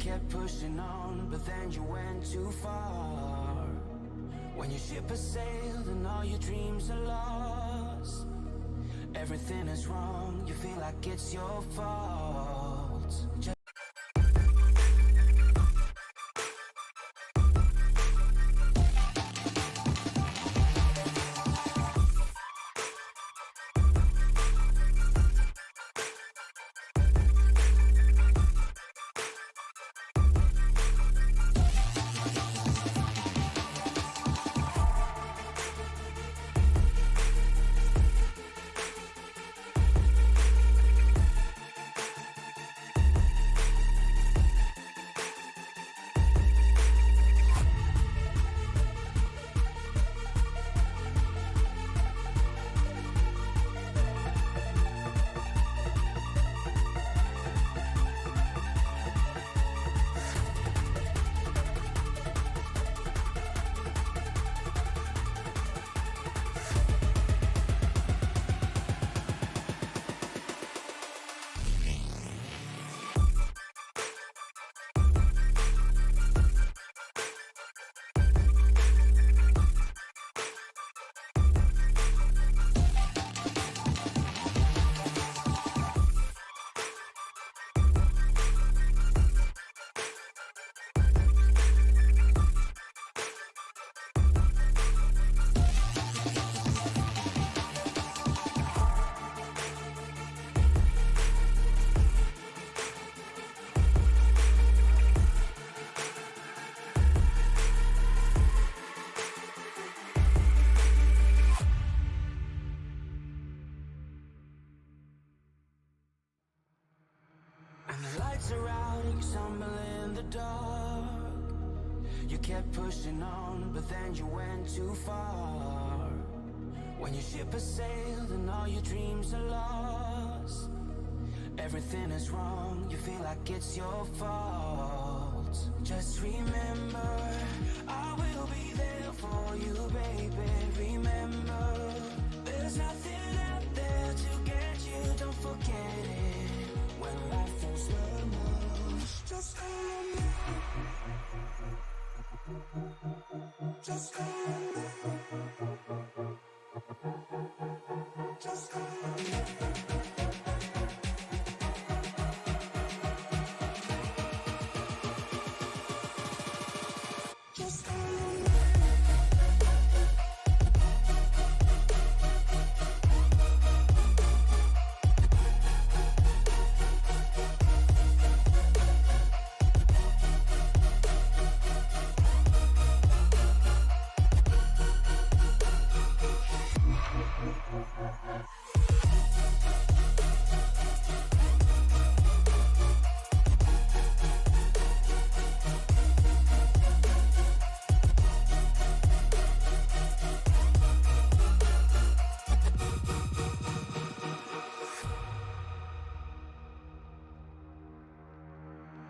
kept pushing on, but then you went too far. When your ship has sailed and all your dreams are lost, everything is wrong, you feel like it's your fault. And the lights are out, you stumble in the dark. You kept pushing on, but then you went too far. When your ship has sailed and all your dreams are lost, everything is wrong, you feel like it's your fault. Just remember, I will be there for you, baby. Remember, there's nothing out there to get you, don't forget it. When life feels lemons, just call me. Just call me. Just call me.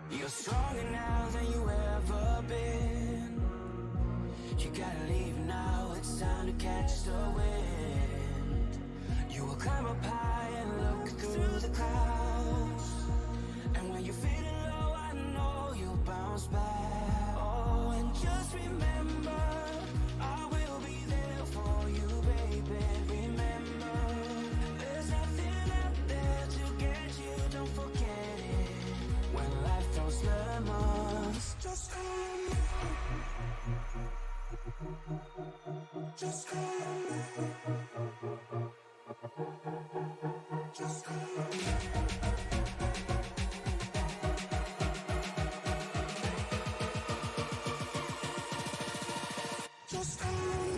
You're stronger now than you ever been. You gotta leave now, it's time to catch the wind. You will climb up high and look through the clouds. And when you're feeling low, I know you'll bounce back. Oh, and just remember, I will be there for you, baby. Remember, there's nothing out there to get you, don't forget it. When life throws lemons, just call me. Just call me. Just call me. Just call me.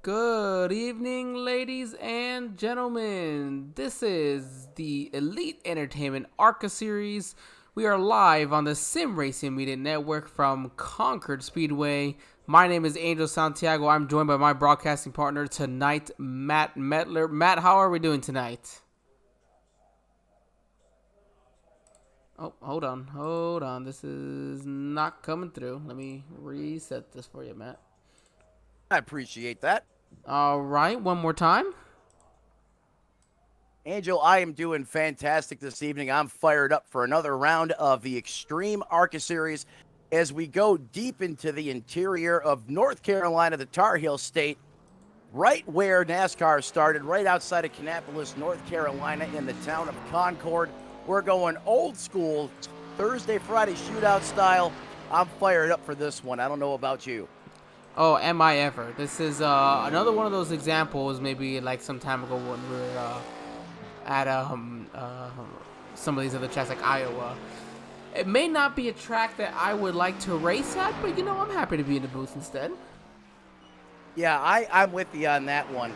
Good evening, ladies and gentlemen. This is the Elite Entertainment ARCA series. We are live on the Racing Media Network from Concord Speedway. My name is Angel Santiago. I'm joined by my broadcasting partner tonight, Matt Metler. Matt, how are we doing tonight? Oh, hold on. This is not coming through. Let me reset this for you, Matt. I appreciate that. All right, one more time. Angel, I am doing fantastic this evening. I'm fired up for another round of the Extreme ARCA series as we go deep into the interior of North Carolina, the Tar Heel State, right where NASCAR started, right outside of Kannapolis, North Carolina, in the town of Concord. We're going old school, Thursday, Friday shootout style. I'm fired up for this one. I don't know about you. Oh, am I ever? This is another one of those examples, maybe like some time ago when we were at some of these other tracks like Iowa. It may not be a track that I would like to race at, but I'm happy to be in the booth instead. Yeah, I'm with you on that one.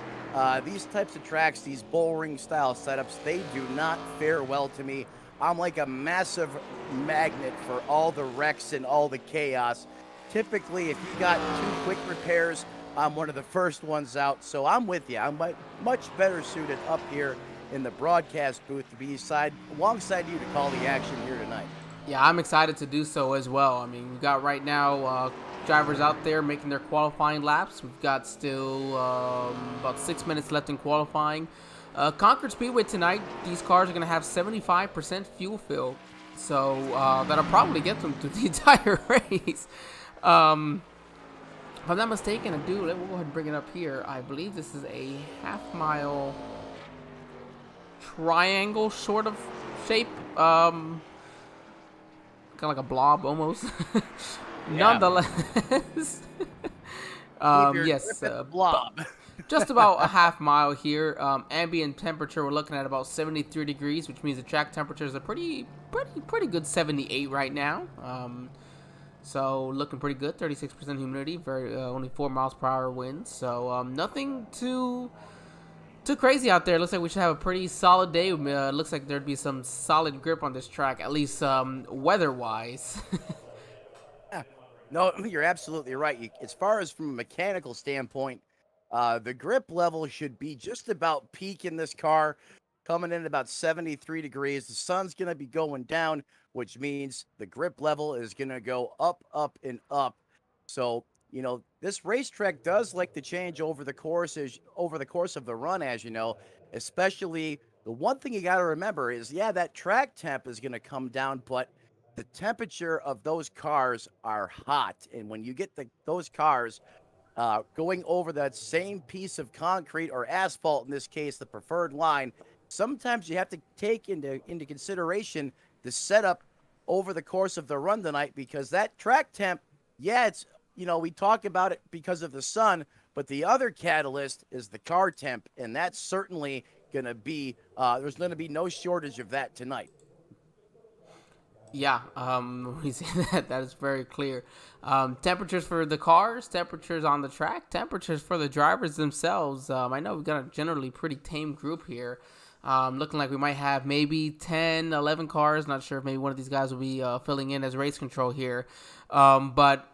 These types of tracks, these bullring style setups, they do not fare well to me. I'm like a massive magnet for all the wrecks and all the chaos. Typically, if you got two quick repairs, I'm one of the first ones out. So I'm with you. I'm much better suited up here in the broadcast booth to be alongside you to call the action here tonight. Yeah, I'm excited to do so as well. I mean, we've got right now drivers out there making their qualifying laps. We've got still about 6 minutes left in qualifying. Concord Speedway tonight, these cars are going to have 75% fuel fill. So that'll probably get them through the entire race. If I'm not mistaken, we'll go ahead and bring it up here. I believe this is a half-mile triangle sort of shape. Kind of like a blob almost. Nonetheless, yes, blob. just about a half mile here. Ambient temperature, we're looking at about 73 degrees, which means the track temperature is a pretty good 78 right now. So looking pretty good. 36% humidity, very only 4 miles per hour winds. So nothing too crazy out there. Looks like we should have a pretty solid day. Looks like there'd be some solid grip on this track, at least weather-wise. No, you're absolutely right. As far as from a mechanical standpoint, the grip level should be just about peak in this car, coming in at about 73 degrees. The sun's going to be going down, which means the grip level is going to go up, up, and up. So, this racetrack does like to change over the course of the run, as you know, especially the one thing you got to remember is, yeah, that track temp is going to come down, but the temperature of those cars are hot. And when you get those cars going over that same piece of concrete or asphalt, in this case, the preferred line, sometimes you have to take into consideration the setup over the course of the run tonight, because that track temp, yeah, it's, we talk about it because of the sun, but the other catalyst is the car temp, and that's certainly going to be, there's going to be no shortage of that tonight. Yeah, we see that is very clear. Temperatures for the cars, temperatures on the track, temperatures for the drivers themselves. I know we've got a generally pretty tame group here. Looking like we might have maybe 10, 11 cars. Not sure if maybe one of these guys will be filling in as race control here. But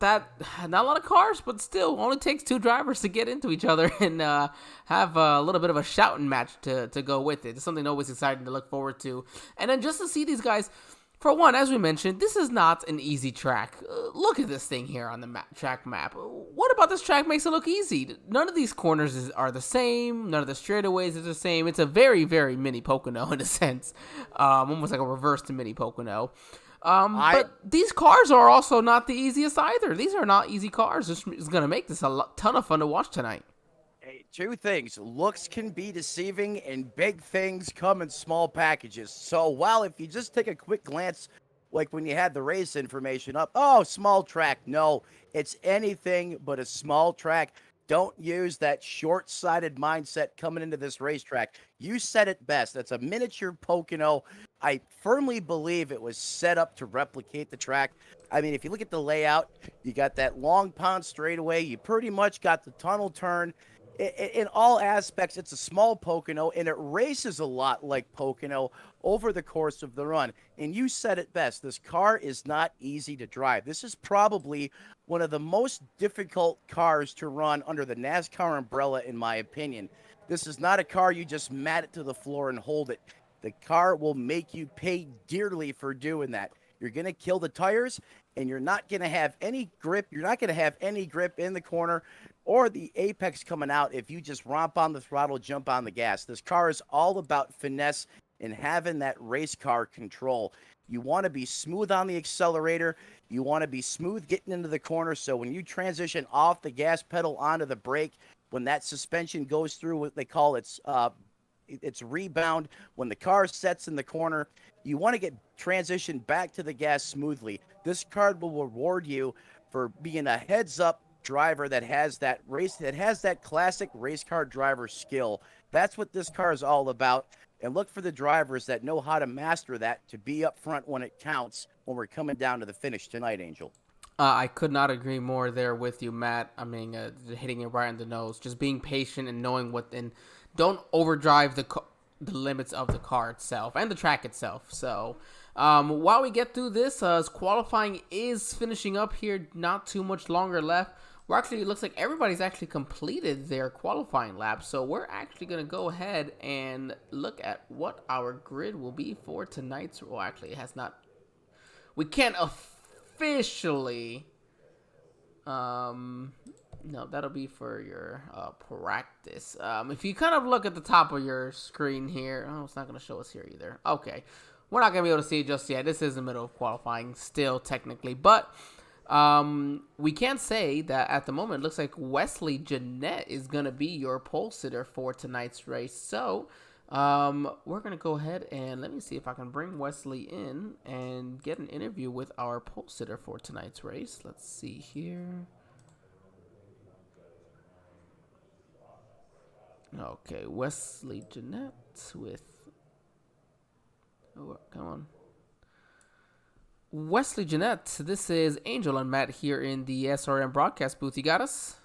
that not a lot of cars, but still only takes 2 drivers to get into each other and have a little bit of a shouting match to go with it. It's something always exciting to look forward to. And then just to see these guys, for one, as we mentioned, this is not an easy track. Look at this thing here on the track map. What about this track makes it look easy? None of these corners are the same. None of the straightaways are the same. It's a very, very mini Pocono in a sense. Almost like a reverse to mini Pocono. But these cars are also not the easiest either. These are not easy cars. This is going to make this a ton of fun to watch tonight. Hey, 2 things. Looks can be deceiving, and big things come in small packages. So while if you just take a quick glance, like when you had the race information up, oh, small track. No, it's anything but a small track. Don't use that short-sighted mindset coming into this racetrack. You said it best. That's a miniature Pocono I firmly believe it was set up to replicate the track. I mean, if you look at the layout, you got that long pond straightaway. You pretty much got the tunnel turn. In all aspects, it's a small Pocono, and it races a lot like Pocono over the course of the run. And you said it best. This car is not easy to drive. This is probably one of the most difficult cars to run under the NASCAR umbrella, in my opinion. This is not a car you just mat it to the floor and hold it. The car will make you pay dearly for doing that. You're going to kill the tires, and you're not going to have any grip. You're not going to have any grip in the corner or the apex coming out if you just romp on the throttle, jump on the gas. This car is all about finesse and having that race car control. You want to be smooth on the accelerator. You want to be smooth getting into the corner. So when you transition off the gas pedal onto the brake, when that suspension goes through what they call its rebound, when the car sets in the corner, you want to get transitioned back to the gas smoothly. This card will reward you for being a heads-up driver that has that classic race car driver skill. That's what this car is all about. And look for the drivers that know how to master that to be up front when it counts when we're coming down to the finish tonight, Angel. I could not agree more there with you, Matt. I mean, hitting it right in the nose. Just being patient and knowing and don't overdrive the limits of the car itself and the track itself. So while we get through this, as qualifying is finishing up here, not too much longer left. It looks like everybody's actually completed their qualifying lap. So we're actually going to go ahead and look at what our grid will be for tonight's. Well, actually, it has not. We can't officially. No, that'll be for your practice. If you kind of look at the top of your screen here. Oh, it's not going to show us here either. Okay. We're not going to be able to see it just yet. This is the middle of qualifying still, technically. But we can say that at the moment, it looks like Wesley Jeanette is going to be your pole sitter for tonight's race. So we're going to go ahead and let me see if I can bring Wesley in and get an interview with our pole sitter for tonight's race. Let's see here. Okay, Wesley Jeanette with... Oh, come on. Wesley Jeanette, this is Angel and Matt here in the SRM broadcast booth. You got us?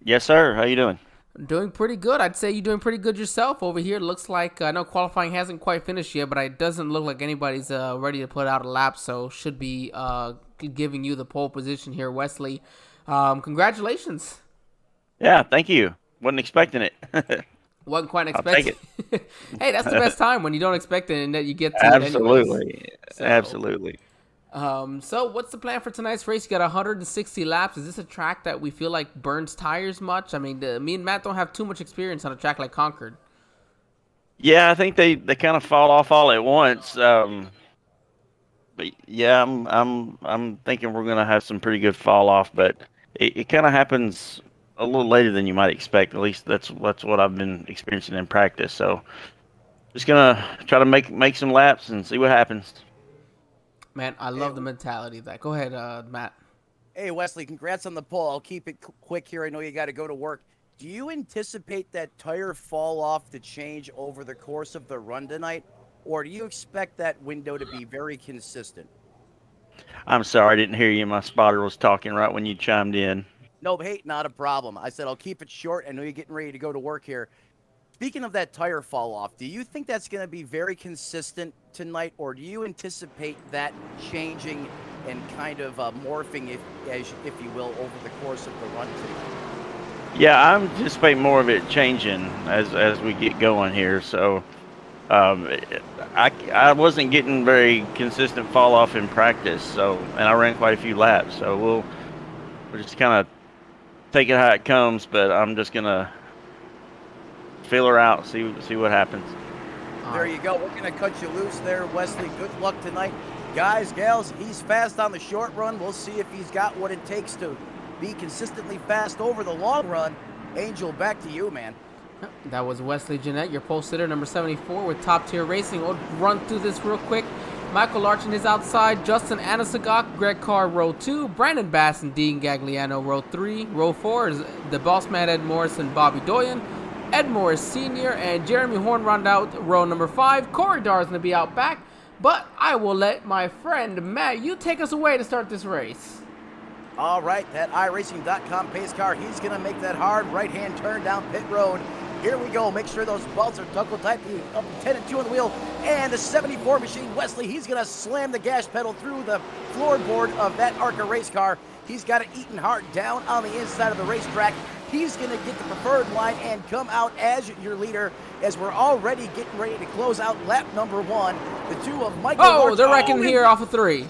Yes, sir. How you doing? Doing pretty good. I'd say you're doing pretty good yourself over here. It looks like, I know qualifying hasn't quite finished yet, but it doesn't look like anybody's ready to put out a lap, so should be giving you the pole position here, Wesley. Congratulations. Yeah, thank you. Wasn't expecting it. Wasn't quite expecting it. Hey, that's the best time when you don't expect it and that you get to Absolutely. it anyways. Absolutely. So what's the plan for tonight's race? You got 160 laps. Is this a track that we feel like burns tires much? I mean, me and Matt don't have too much experience on a track like Concord. Yeah, I think they kind of fall off all at once. But yeah, I'm thinking we're gonna have some pretty good fall off, but it kind of happens a little later than you might expect. At least that's what I've been experiencing in practice. So just gonna try to make some laps and see what happens. Man, I love the mentality of that. Go ahead, Matt. Hey, Wesley, congrats on the pole. I'll keep it quick here. I know you got to go to work. Do you anticipate that tire fall off to change over the course of the run tonight, or do you expect that window to be very consistent? I'm sorry, I didn't hear you. My spotter was talking right when you chimed in. No, hey, not a problem. I said I'll keep it short. I know you're getting ready to go to work here. Speaking of that tire fall off, do you think that's going to be very consistent tonight, or do you anticipate that changing and kind of morphing, if you will, over the course of the run tonight? Yeah, I'm anticipating more of it changing as we get going here. So I wasn't getting very consistent fall off in practice. So, and I ran quite a few laps. So we'll just kind of take it how it comes. But I'm just gonna feel her out, see what happens. There you go. We're going to cut you loose there, Wesley. Good luck tonight. Guys, gals, he's fast on the short run. We'll see if he's got what it takes to be consistently fast over the long run. Angel, back to you, man. That was Wesley Jeanette, your pole sitter, number 74 with Top Tier Racing. We'll run through this real quick. Michael Larchin is outside. Justin Anasagok, Greg Carr, row 2. Brandon Bass and Dean Gagliano, row 3. Row 4 is the boss man, Ed Morris and Bobby Doyen. Ed Morris Sr. and Jeremy Horn round out row number 5. Corey Dar is going to be out back. but I will let my friend Matt, you take us away to start this race. All right, that iRacing.com pace car, he's going to make that hard right-hand turn down pit road. Here we go. Make sure those belts are buckle tight. Up 10 and 2 on the wheel. And the 74 machine, Wesley, he's going to slam the gas pedal through the floorboard of that ARCA race car. He's got it eaten hard down on the inside of the racetrack. He's going to get the preferred line and come out as your leader as we're already getting ready to close out lap number 1. The two of Michael. Oh, they're wrecking here off of 3.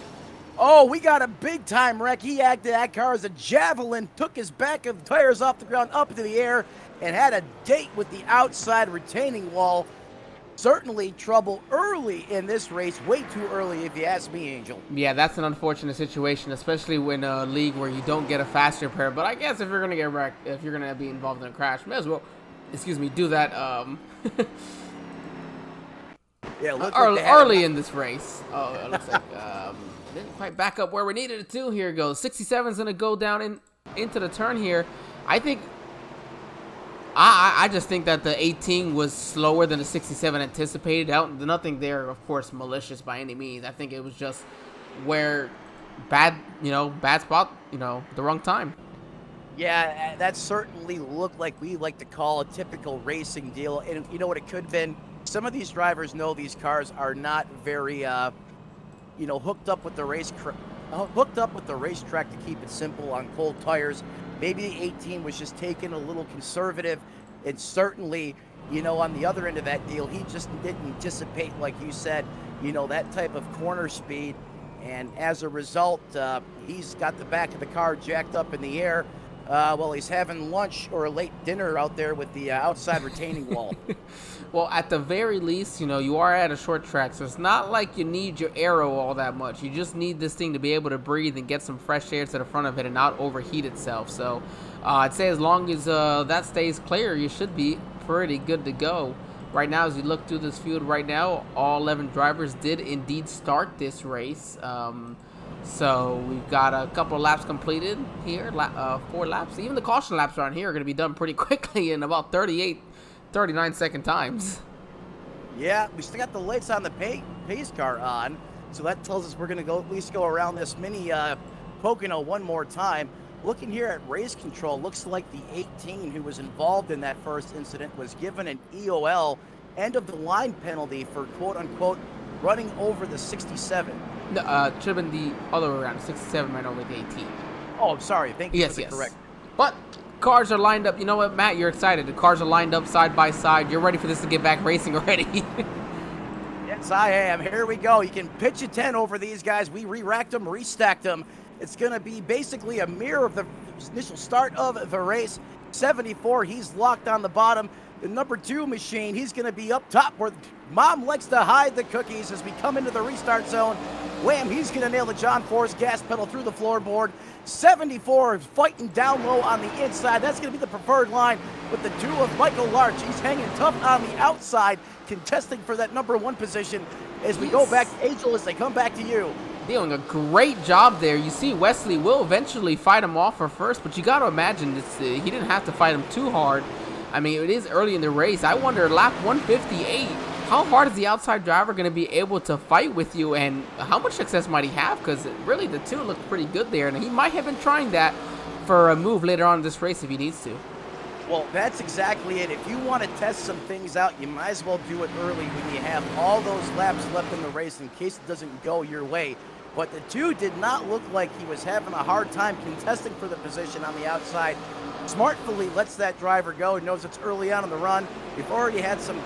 Oh, we got a big-time wreck. He acted that car as a javelin, took his back of tires off the ground up into the air, and had a date with the outside retaining wall. Certainly trouble early in this race, way too early if you ask me, Angel. Yeah, that's an unfortunate situation, especially when a league where you don't get a faster pair. But I guess if you're going to get wrecked, if you're going to be involved in a crash, may as well, do that Yeah, early in this race. Oh, it looks like didn't quite back up where we needed it to. Here it goes. 67's going to go down into the turn here. I just think that the 18 was slower than the 67 anticipated. Nothing there, of course, malicious by any means. I think it was just bad spot, the wrong time. Yeah, that certainly looked like we like to call a typical racing deal. And you know what it could have been? Some of these drivers know these cars are not very, hooked up with the racetrack to keep it simple on cold tires. Maybe the 18 was just taken a little conservative, and certainly, on the other end of that deal, he just didn't anticipate, like you said, that type of corner speed, and as a result, he's got the back of the car jacked up in the air while he's having lunch or a late dinner out there with the outside retaining wall. Well, at the very least, you are at a short track, so it's not like you need your aero all that much. You just need this thing to be able to breathe and get some fresh air to the front of it and not overheat itself. So I'd say as long as that stays clear, you should be pretty good to go. Right now, as you look through this field right now, all 11 drivers did indeed start this race. So we've got a couple of laps completed here, 4 laps. Even the caution laps around here are going to be done pretty quickly in about 39-second times. Yeah, we still got the lights on the pace car on, so that tells us we're going to at least go around this mini Pocono one more time. Looking here at race control, looks like the 18 who was involved in that first incident was given an EOL, end of the line penalty for quote-unquote running over the 67. No, should have been the other way around. 67 ran over the 18. Oh, I'm sorry. Thank you yes, for the yes. correct. But cars are lined up. You know what, Matt? You're excited. The cars are lined up side by side. You're ready for this to get back racing already. Yes, I am. Here we go. You can pitch a 10 over these guys. We re-racked them, restacked them. It's going to be basically a mirror of the initial start of the race. 74, he's locked on the bottom. The number 2 machine, he's going to be up top where Mom likes to hide the cookies as we come into the restart zone. Wham, he's going to nail the John Force gas pedal through the floorboard. 74 is fighting down low on the inside. That's going to be the preferred line with the 2 of Michael Larch. He's hanging tough on the outside, contesting for that number 1 position as we go back to Angel as they come back to you. Doing a great job there. You see Wesley will eventually fight him off for first, but you got to imagine he didn't have to fight him too hard. I mean, it is early in the race. I wonder, lap 158, how hard is the outside driver going to be able to fight with you, and how much success might he have? Because really the 2 looked pretty good there, and he might have been trying that for a move later on in this race if he needs to. Well, that's exactly it. If you want to test some things out, you might as well do it early when you have all those laps left in the race in case it doesn't go your way. But the 2 did not look like he was having a hard time contesting for the position on the outside. Smartfully lets that driver go. He knows it's early on in the run. We've already had some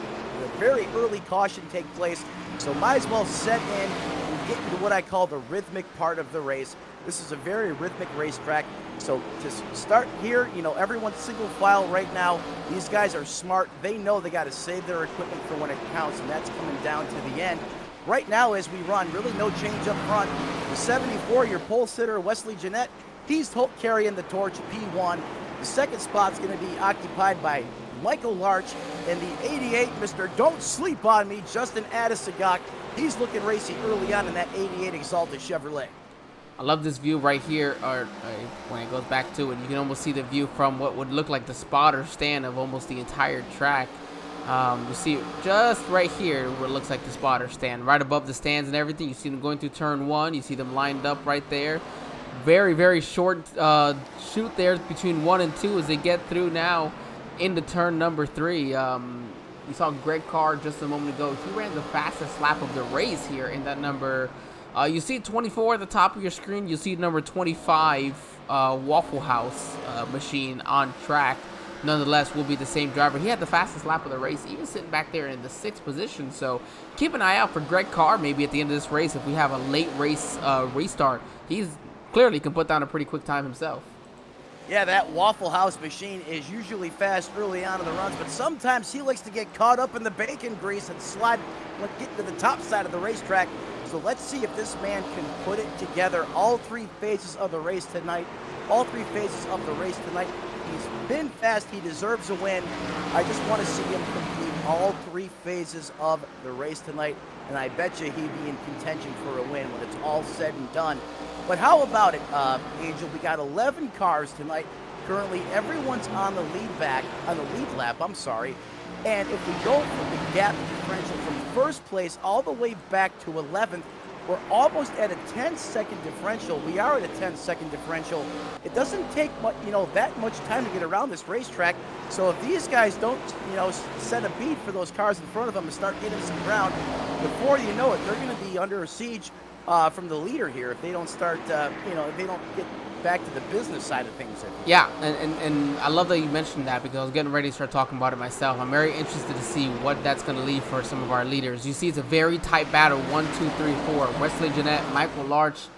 very early caution take place, so might as well set in and get into what I call the rhythmic part of the race. This is a very rhythmic racetrack, so to start here, everyone's single file right now. These guys are smart. They know they got to save their equipment for when it counts, and that's coming down to the end. Right now, as we run, really no change up front. The 74, your pole sitter, Wesley Jeanette, he's carrying the torch, P1. The second spot's going to be occupied by Michael Larch, and the 88, Mr. Don't Sleep on Me, Justin Adesagak. He's looking racy early on in that 88 Exalted Chevrolet. I love this view right here, when it goes back to it, you can almost see the view from what would look like the spotter stand of almost the entire track. You see just right here where it looks like the spotters stand, right above the stands and everything. You see them going through turn 1. You see them lined up right there. Very, very short shoot there between 1 and 2 as they get through now into turn number 3. You saw Greg Carr just a moment ago. He ran the fastest lap of the race here in that number. You see 24 at the top of your screen. You see number 25 Waffle House machine on track. Nonetheless, will be the same driver. He had the fastest lap of the race, even sitting back there in the 6th position. So keep an eye out for Greg Carr maybe at the end of this race if we have a late race restart. He's clearly can put down a pretty quick time himself. Yeah, that Waffle House machine is usually fast early on in the runs, but sometimes he likes to get caught up in the bacon grease and slide, get to the top side of the racetrack. So let's see if this man can put it together. All 3 phases of the race tonight. He's been fast. He deserves a win. I just want to see him complete all 3 phases of the race tonight, and I bet you he'd be in contention for a win when it's all said and done. But how about it, Angel? We got 11 cars tonight. Currently, everyone's on the lead lap. And if we go from the gap differential from first place all the way back to 11th, we're almost at a 10-second differential. We are at a 10-second differential. It doesn't take that much time to get around this racetrack. So if these guys don't, set a beat for those cars in front of them and start getting some ground, before you know it, they're going to be under siege from the leader here if they don't start, if they don't get back to the business side of things. Yeah, and I love that you mentioned that because I was getting ready to start talking about it myself. I'm very interested to see what that's going to leave for some of our leaders. You see it's a very tight battle, 1, 2, 3, 4. Wesley Jeanette, Michael Larch,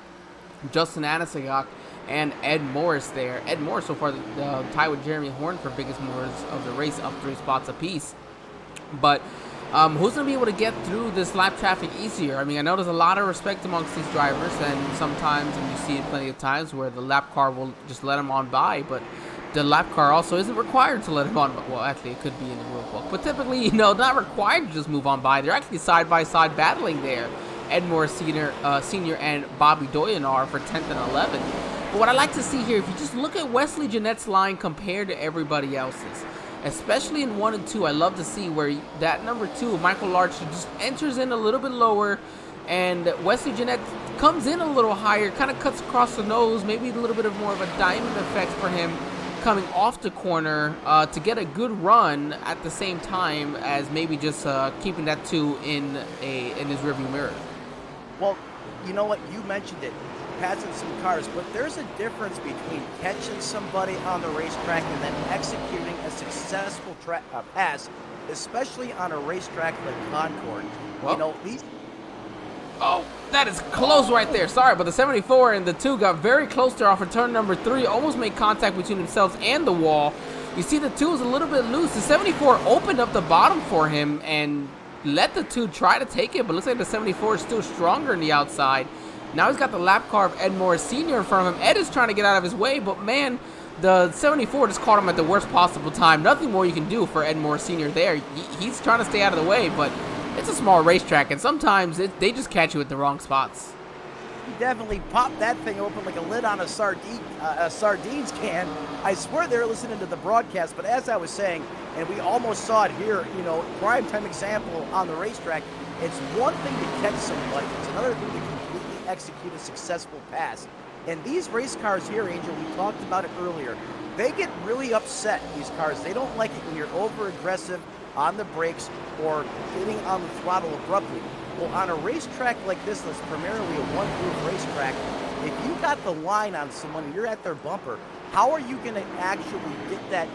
Justin Anasagok, and Ed Morris there. Ed Morris so far tied with Jeremy Horn for biggest movers of the race, up 3 spots apiece. But who's going to be able to get through this lap traffic easier? I mean, I know there's a lot of respect amongst these drivers, and sometimes, and you see it plenty of times, where the lap car will just let them on by, but the lap car also isn't required to let them on by. Well, actually, it could be in the rule book, but typically, not required to just move on by. They're actually side-by-side battling there. Ed Morris Sr. And Bobby Doyen are for 10th and 11th. But what I like to see here, if you just look at Wesley Jeanette's line compared to everybody else's, especially in 1 and 2, I love to see where that number 2, Michael Larch, just enters in a little bit lower, and Wesley Jeanette comes in a little higher, kind of cuts across the nose, maybe a little bit of more of a diamond effect for him coming off the corner to get a good run at the same time as maybe just keeping that 2 in his rearview mirror. Well, you know what? You mentioned it. Passing some cars, but there's a difference between catching somebody on the racetrack and then executing a successful pass, especially on a racetrack like Concord. Well, oh, that is close right there. Sorry, but the 74 and the 2 got very close there off of turn number 3, almost made contact between themselves and the wall. You see the 2 is a little bit loose. The 74 opened up the bottom for him and let the 2 try to take it, but looks like the 74 is still stronger on the outside. Now he's got the lap car of Ed Morris Sr. in front of him. Ed is trying to get out of his way, but man, the 74 just caught him at the worst possible time. Nothing more you can do for Ed Morris Sr. there. He's trying to stay out of the way, but it's a small racetrack, and sometimes they just catch you at the wrong spots. He definitely popped that thing open like a lid on a sardines can. I swear they were listening to the broadcast, but as I was saying, and we almost saw it here, prime time example on the racetrack, it's one thing to catch somebody, it's another thing to execute a successful pass. And these race cars here, Angel, we talked about it earlier, they get really upset, these cars. They don't like it when you're over aggressive on the brakes or getting on the throttle abruptly. Well, on a racetrack like this, that's primarily a one-groove racetrack, if you got the line on someone and you're at their bumper, how are you going to actually get that,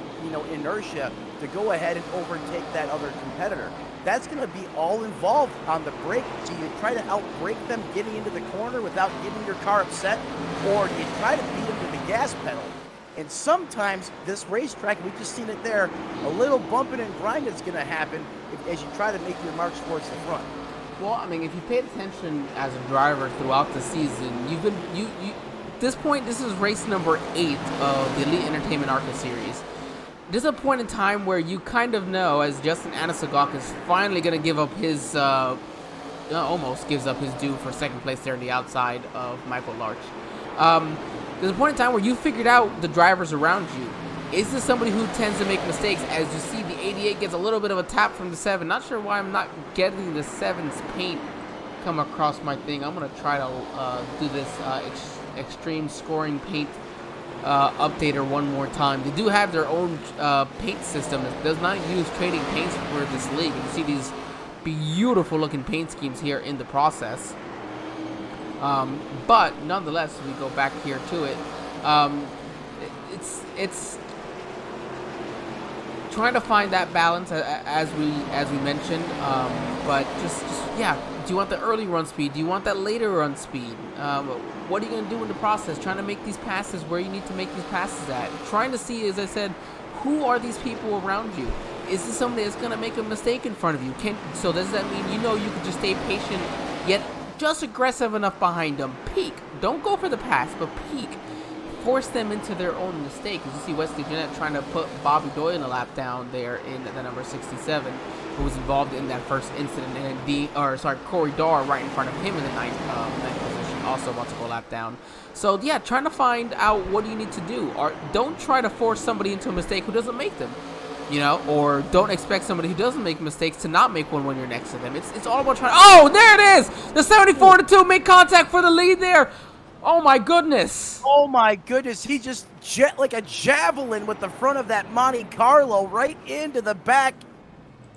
inertia to go ahead and overtake that other competitor? That's going to be all involved on the brake. Do you try to outbrake them getting into the corner without getting your car upset, or do you try to beat them to the gas pedal? And sometimes this racetrack, we've just seen it there, a little bumping and grinding is going to happen as you try to make your march towards the front. Well, I mean, if you paid attention as a driver throughout the season, at this point, this is race number 8 of the Elite Entertainment ARCA series. There's a point in time where you kind of know, as Justin Anasagok is finally going to give up his, almost gives up his due for second place there on the outside of Michael Larch. There's a point in time where you figured out the drivers around you. Is this somebody who tends to make mistakes? As you see, the 88 gets a little bit of a tap from the 7. Not sure why I'm not getting the 7's paint come across my thing. I'm going to try to do this extreme scoring paint updater one more time. They do have their own paint system that does not use trading paints for this league. You see these beautiful looking paint schemes here in the process. But nonetheless, we go back here to it. It's trying to find that balance as we mentioned. But just yeah. Do you want the early run speed? Do you want that later run speed? What are you going to do in the process? Trying to make these passes where you need to make these passes at. Trying to see, as I said, who are these people around you? Is this somebody that's going to make a mistake in front of you? So does that mean you can just stay patient, yet just aggressive enough behind them? Peek. Don't go for the pass, but peek. Force them into their own mistake. As you see Wesley Jeanette trying to put Bobby Doyle in a lap down there in the number 67, who was involved in that first incident, and Corey Darr right in front of him in the ninth position, also about to go lap down. So yeah, trying to find out what do you need to do. Or don't try to force somebody into a mistake who doesn't make them, or don't expect somebody who doesn't make mistakes to not make one when you're next to them. It's all about trying. Oh, there it is! The 74-2 make contact for the lead there. Oh my goodness! Oh my goodness! He just like a javelin with the front of that Monte Carlo right into the back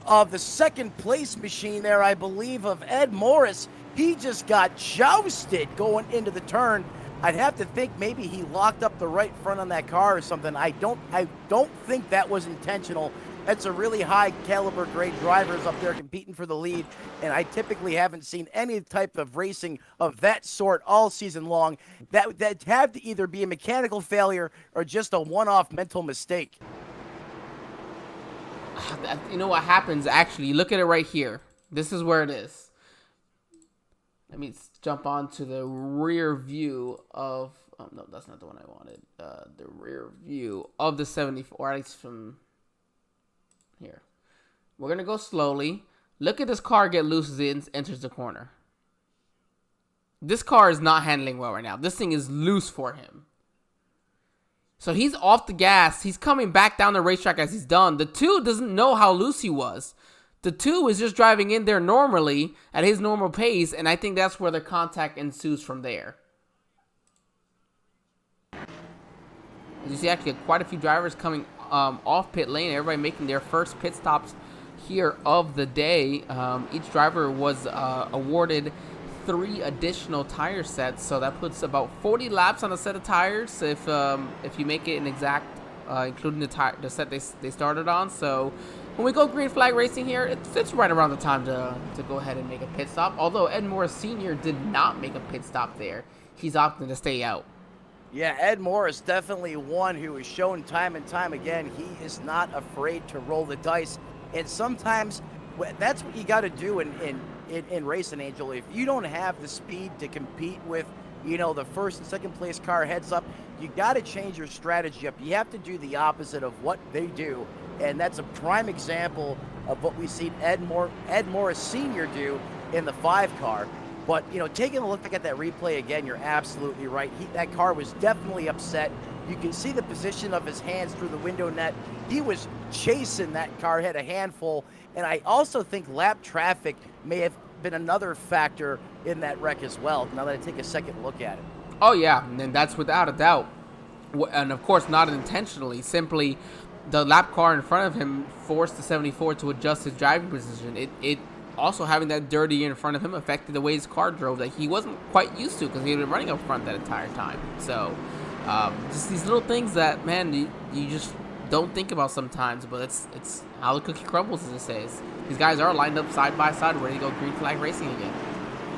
of the second place machine there, I believe, of Ed Morris. He just got jousted going into the turn. I'd have to think maybe he locked up the right front on that car or something. I don't think that was intentional. That's a really high caliber grade drivers up there competing for the lead, and I typically haven't seen any type of racing of that sort all season long. That had to either be a mechanical failure or just a one-off mental mistake. You know what happens, actually? Look at it right here. This is where it is. Let me jump on to the rear view of... Oh, no, that's not the one I wanted. The rear view of the 74, at least from here. We're going to go slowly. Look at this car get loose as it enters the corner. This car is not handling well right now. This thing is loose for him. So he's off the gas. He's coming back down the racetrack as he's done. The 2 doesn't know how loose he was. The 2 is just driving in there normally at his normal pace, and I think that's where the contact ensues from there. As you see, actually, quite a few drivers coming off pit lane. Everybody making their first pit stops here of the day. Each driver was awarded 3 additional tire sets, so that puts about 40 laps on a set of tires if you make it an exact, including the set they started on. So when we go green flag racing here, it's right around the time to go ahead and make a pit stop. Although Ed Morris Sr. did not make a pit stop there, he's opting to stay out. Yeah, Ed Morris, definitely one who has shown time and time again he is not afraid to roll the dice, and sometimes that's what you got to do in racing, Angel. If you don't have the speed to compete with, the first and second place car heads up, you got to change your strategy up. You have to do the opposite of what they do, and that's a prime example of what we've seen Ed Morris Sr. do in the 5 car. But, taking a look at that replay again, you're absolutely right. That car was definitely upset. You can see the position of his hands through the window net. He was chasing that car, had a handful. And I also think lap traffic may have been another factor in that wreck as well, now that I take a second look at it. Oh, yeah, and that's without a doubt. And, of course, not intentionally. Simply, the lap car in front of him forced the 74 to adjust his driving position. It also, having that dirty in front of him affected the way his car drove that he wasn't quite used to because he had been running up front that entire time. So, just these little things that, man, you just don't think about sometimes, but it's how the cookie crumbles, as it says. These guys are lined up side by side, ready to go green flag racing again.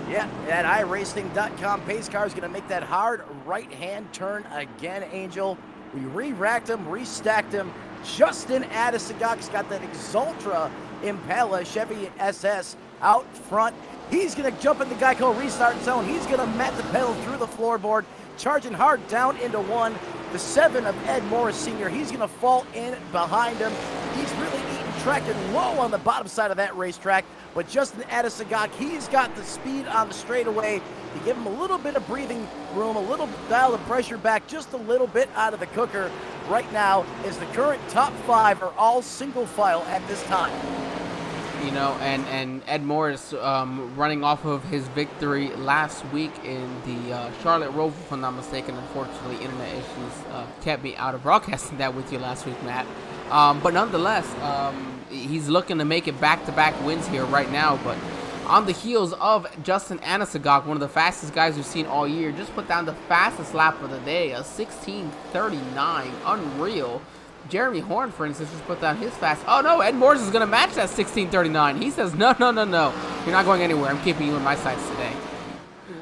Yeah, at iRacing.com, pace car is going to make that hard right-hand turn again, Angel. We re-racked him, restacked him. Justin Adesagak's got that Exultra Impala Chevy SS out front. He's going to jump in the Geico restart zone. He's going to mat the pedal through the floorboard, charging hard down into 1. The 7 of Ed Morris Sr., he's going to fall in behind him. He's really eating tracking low on the bottom side of that racetrack, but Justin Adesagak, he's got the speed on the straightaway to give him a little bit of breathing room, a little dial the pressure back just a little bit out of the cooker. Right now, is the current top 5 are all single file at this time. You know, and Ed Morris running off of his victory last week in the Charlotte Roval, if I'm not mistaken. Unfortunately, internet issues kept me out of broadcasting that with you last week, Matt. But nonetheless, he's looking to make it back-to-back wins here right now. But on the heels of Justin Adesagak, one of the fastest guys we've seen all year, just put down the fastest lap of the day, a 16:39, unreal. Jeremy Horn, for instance, just put down his fast. Oh no, Ed Morris is going to match that 16:39. He says, no, you're not going anywhere. I'm keeping you in my sights today.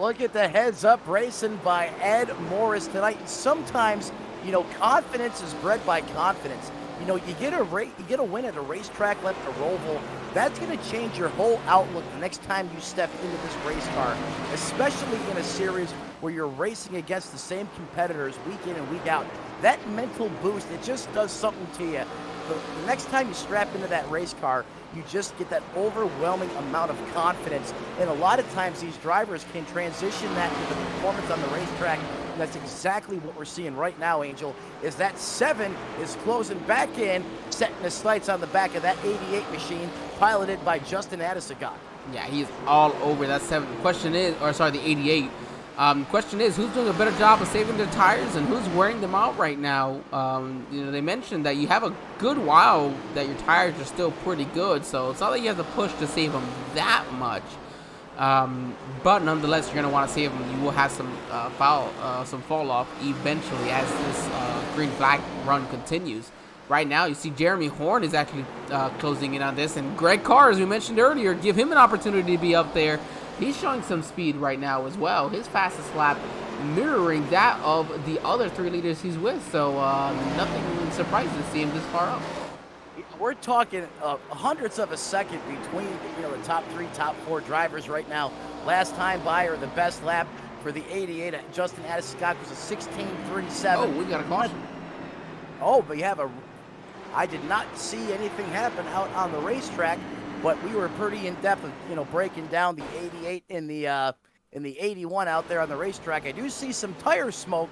Look at the heads-up racing by Ed Morris tonight. Sometimes, you know, confidence is bred by confidence. You know, you get a win at a racetrack like the Roval, that's going to change your whole outlook the next time you step into this race car, especially in a series where you're racing against the same competitors week in and week out. That mental boost, it just does something to you. The next time you strap into that race car, you just get that overwhelming amount of confidence. And a lot of times these drivers can transition that to the performance on the racetrack. And that's exactly what we're seeing right now, Angel, is that 7 is closing back in, setting the sights on the back of that 88 machine, piloted by Justin Adesagak. Yeah, he's all over that 7. The question is, the 88. Question is, who's doing a better job of saving their tires and who's wearing them out right now? You know, they mentioned that you have a good while that your tires are still pretty good, so it's not like you have to push to save them that much. But nonetheless, you're going to want to save them. You will have some fall off eventually as this green flag run continues. Right now, you see Jeremy Horn is actually closing in on this, and Greg Carr, as we mentioned earlier, give him an opportunity to be up there. He's showing some speed right now as well. His fastest lap mirroring that of the other 3 leaders he's with. So nothing surprising to see him this far up. We're talking hundredths of a second between the top 3, top 4 drivers right now. Last time by, or the best lap for the 88, Justin Adesagak was a 16:37. Oh, we got a caution. Oh, but I did not see anything happen out on the racetrack. But we were pretty in depth of, breaking down the 88 and the 81 out there on the racetrack. I do see some tire smoke,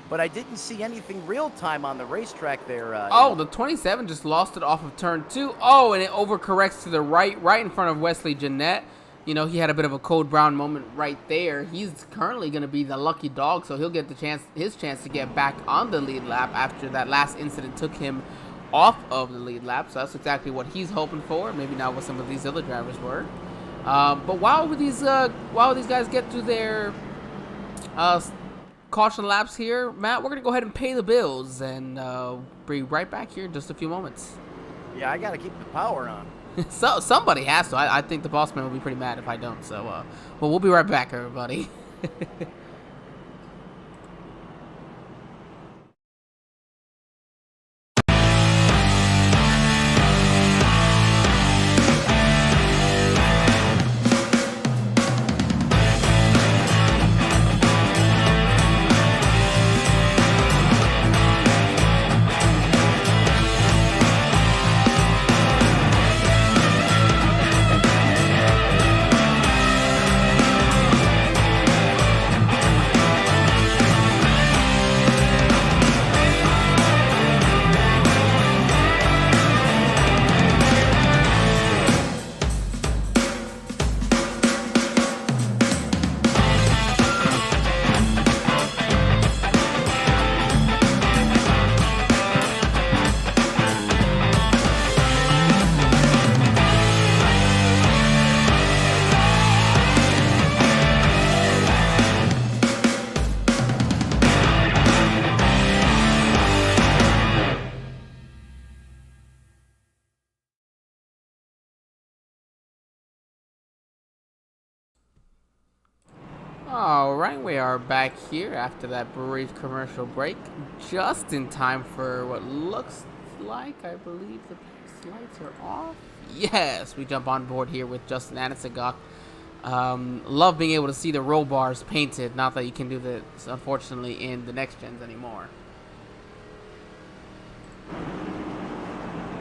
but I didn't see anything real time on the racetrack there. The 27 just lost it off of turn 2. Oh, and it overcorrects to the right in front of Wesley Jeanette. You know, he had a bit of a Code Brown moment right there. He's currently going to be the lucky dog, so he'll get his chance to get back on the lead lap after that last incident took him off of the lead lap, so that's exactly what he's hoping for. Maybe not what some of these other drivers were. But while these guys get to their caution laps here, Matt, we're gonna go ahead and pay the bills and be right back here in just a few moments. Yeah, I gotta keep the power on. So somebody has to. I think the boss man will be pretty mad if I don't. So, well, we'll be right back, everybody. Alright, we are back here after that brief commercial break, just in time for what looks like, I believe the lights are off. Yes, we jump on board here with Justin Adesagak. Love being able to see the roll bars painted, not that you can do this, unfortunately, in the next gens anymore.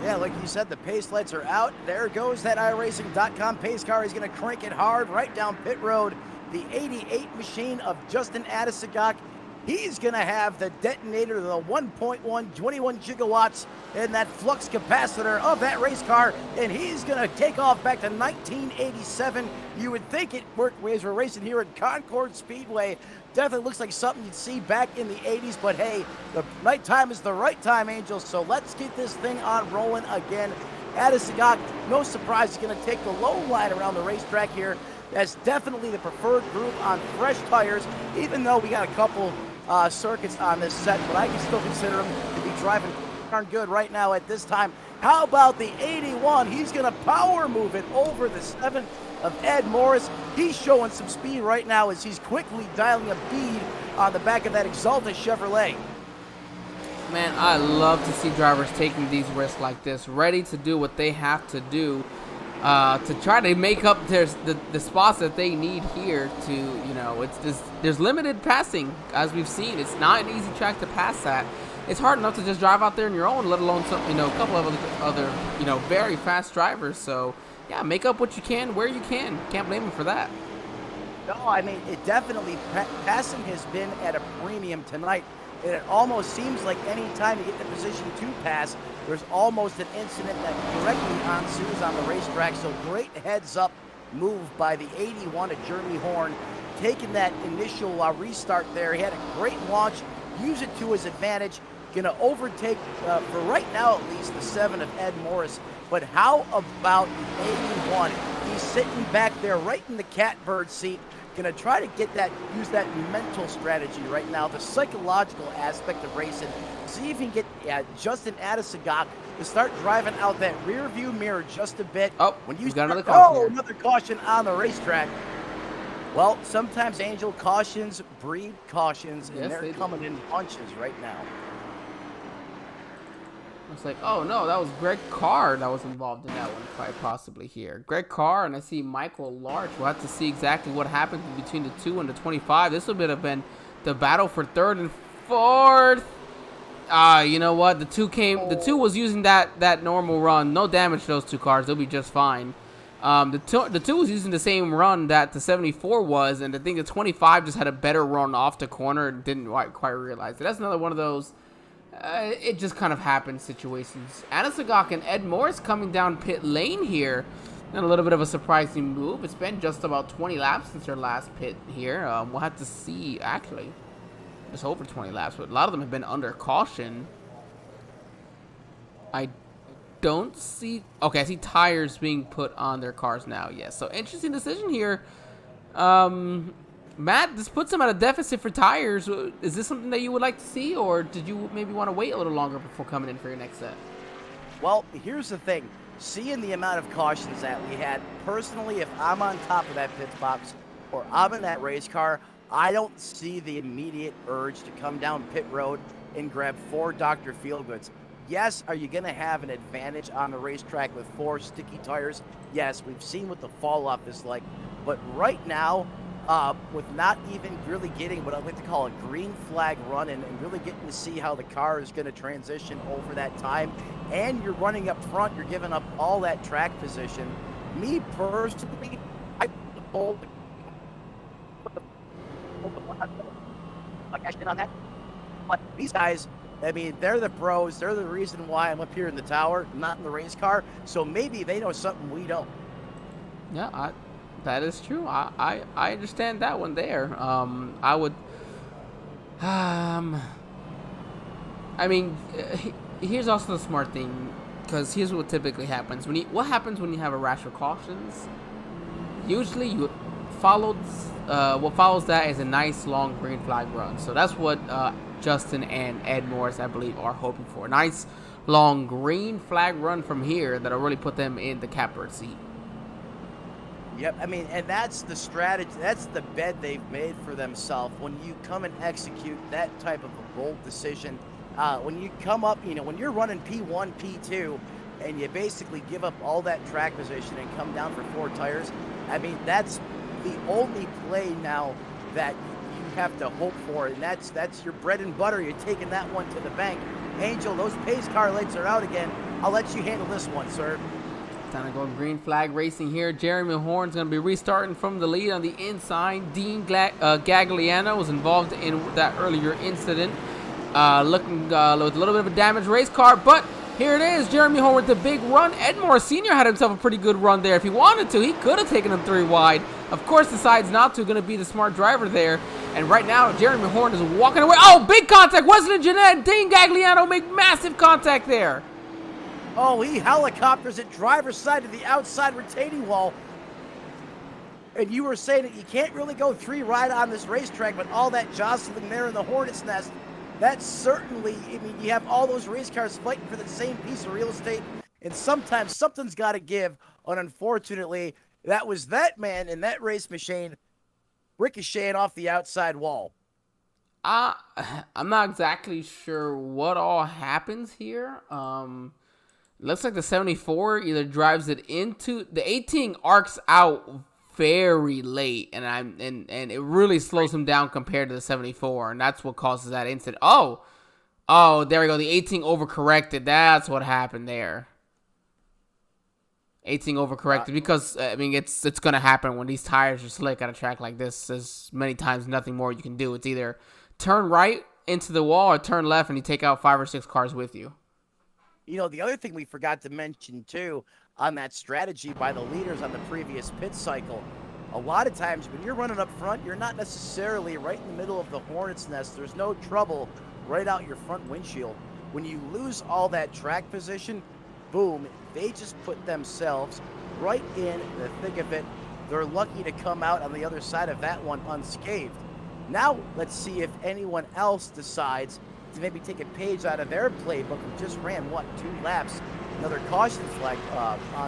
Yeah, like you said, the pace lights are out. There goes that iRacing.com pace car. He's going to crank it hard right down pit road. The 88 machine of Justin Adesagok. He's going to have the detonator, the 1.1, 21 gigawatts in that flux capacitor of that race car, and he's going to take off back to 1987. You would think it worked as we're racing here at Concord Speedway. Definitely looks like something you'd see back in the 80s, but hey, the nighttime is the right time, Angels, so let's get this thing on rolling again. Adesagok, no surprise, is going to take the low line around the racetrack here. That's definitely the preferred group on fresh tires, even though we got a couple circuits on this set, but I can still consider him to be driving darn good right now at this time. How about the 81? He's going to power move it over the 7 of Ed Morris. He's showing some speed right now as he's quickly dialing a bead on the back of that Exalta Chevrolet. Man, I love to see drivers taking these risks like this, ready to do what they have to do to try to make up the spots that they need here to, you know, there's limited passing, as we've seen. It's not an easy track to pass at. It's hard enough to just drive out there on your own, let alone some, you know, a couple of other, you know, very fast drivers. So, yeah, make up what you can where you can. Can't blame them for that. No, I mean, it definitely, passing has been at a premium tonight. And it almost seems like any time you get in a position to pass, there's almost an incident that directly ensues on the racetrack. So great heads-up move by the 81 of Jeremy Horn, taking that initial restart there. He had a great launch, use it to his advantage. Going to overtake, for right now at least, the 7 of Ed Morris. But how about the 81? He's sitting back there right in the catbird seat. Going to try to get that, use that mental strategy right now, the psychological aspect of racing. See if he can get Justin Adesagok to start driving out that rear view mirror just a bit. Oh, when you he's got start, another caution here. another caution on the racetrack. Well, sometimes, Angel, cautions breed cautions, and Yes, they're coming in bunches right now. It's like, oh no, that was Greg Carr that was involved in that one, quite possibly here. Greg Carr, and I see Michael Larch. We'll have to see exactly what happened between the 2 and the 25. This would have been the battle for 3rd and 4th. You know what? The 2 was using that normal run. No damage to those 2 cars. They'll be just fine. The 2 was using the same run that the 74 was, and I think the 25 just had a better run off the corner and didn't quite realize it. That's another one of those. It just kind of happens situations. Adesagok and Ed Morris coming down pit lane here. And a little bit of a surprising move. It's been just about 20 laps since their last pit here. We'll have to see, actually. It's over 20 laps, but a lot of them have been under caution. I don't see... Okay, I see tires being put on their cars now. Yes, so interesting decision here. Matt, this puts them at a deficit for tires. Is this something that you would like to see, or did you maybe want to wait a little longer before coming in for your next set? Well, here's the thing. Seeing the amount of cautions that we had, personally, if I'm on top of that pit box or I'm in that race car, I don't see the immediate urge to come down pit road and grab 4 Dr. Feelgoods. Yes, are you going to have an advantage on the racetrack with 4 sticky tires? Yes, we've seen what the fall off is like. But right now, with not even really getting what I like to call a green flag run and really getting to see how the car is going to transition over that time, and you're running up front, you're giving up all that track position. Me personally, I hold on that. But these guys, I mean, they're the pros. They're the reason why I'm up here in the tower, not in the race car. So maybe they know something we don't. Yeah, that is true. I understand that one there. I would. I mean, here's also the smart thing, because here's what typically happens what happens when you have a rash of cautions. Usually, what follows that is a nice long green flag run. So that's what Justin and Ed Morris, I believe, are hoping for. A nice long green flag run from here that'll really put them in the catbird seat. Yep, I mean, and that's the strategy, that's the bed they've made for themselves. When you come and execute that type of a bold decision, when you come up, you know, when you're running P1, P2, and you basically give up all that track position and come down for 4 tires, I mean, that's the only play now that you have to hope for, and that's your bread and butter. You're taking that one to the bank. Angel, those pace car lights are out again. I'll let you handle this one, sir. Time to go green flag racing here. Jeremy Horn's going to be restarting from the lead on the inside. Dean Gagliano was involved in that earlier incident. Looking with a little bit of a damaged race car, but here it is. Jeremy Horn with the big run. Ed Morris Sr. had himself a pretty good run there. If he wanted to, he could have taken him 3 wide. Of course, decides not to. Going to be the smart driver there. And right now, Jeremy Horn is walking away. Oh, big contact. Wesley Jeanette. Dean Gagliano make massive contact there. Oh, he helicopters it driver's side to the outside retaining wall. And you were saying that you can't really go 3 wide on this racetrack, but all that jostling there in the Hornet's Nest, that's certainly, I mean, you have all those race cars fighting for the same piece of real estate, and sometimes something's got to give. And unfortunately, that was that man in that race machine ricocheting off the outside wall. I'm not exactly sure what all happens here. Looks like the 74 either drives it into the 18, arcs out very late, and it really slows him down compared to the 74, and that's what causes that incident. Oh, there we go. The 18 overcorrected. That's what happened there. 18 overcorrected because I mean it's gonna happen when these tires are slick on a track like this. There's many times nothing more you can do. It's either turn right into the wall or turn left, and you take out 5 or 6 cars with you. You know, the other thing we forgot to mention, too, on that strategy by the leaders on the previous pit cycle, a lot of times when you're running up front, you're not necessarily right in the middle of the Hornet's Nest. There's no trouble right out your front windshield. When you lose all that track position, boom, they just put themselves right in the thick of it. They're lucky to come out on the other side of that one unscathed. Now, let's see if anyone else decides to maybe take a page out of their playbook who just ran, 2 laps. Another caution flag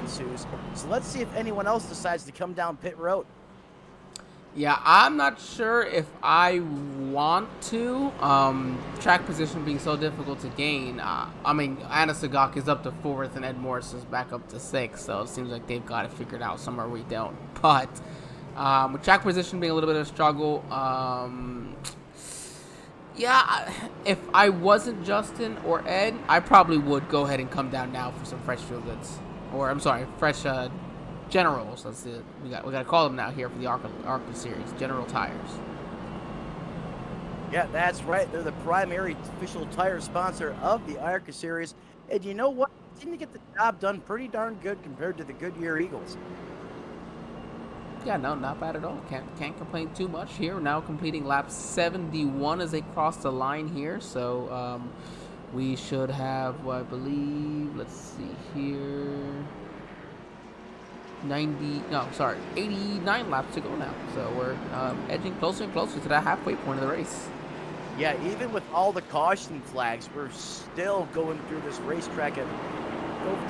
ensues. So let's see if anyone else decides to come down pit road. Yeah, I'm not sure if I want to. Track position being so difficult to gain. I mean, Anna Sagak is up to 4th and Ed Morris is back up to 6th. So it seems like they've got it figured out somewhere we don't. But with track position being a little bit of a struggle, yeah, if I wasn't Justin or Ed, I probably would go ahead and come down now for some fresh fuel goods. Or, I'm sorry, fresh Generals. That's it. We got to call them now here for the ARCA series. General Tires. Yeah, that's right. They're the primary official tire sponsor of the ARCA series. And you know what? They seem to get the job done pretty darn good compared to the Goodyear Eagles. Yeah, no, not bad at all. Can't complain too much here. Now completing lap 71 as they cross the line here. So we should have, I believe, let's see here, 89 laps to go now. So we're edging closer and closer to that halfway point of the race. Yeah, even with all the caution flags, we're still going through this racetrack and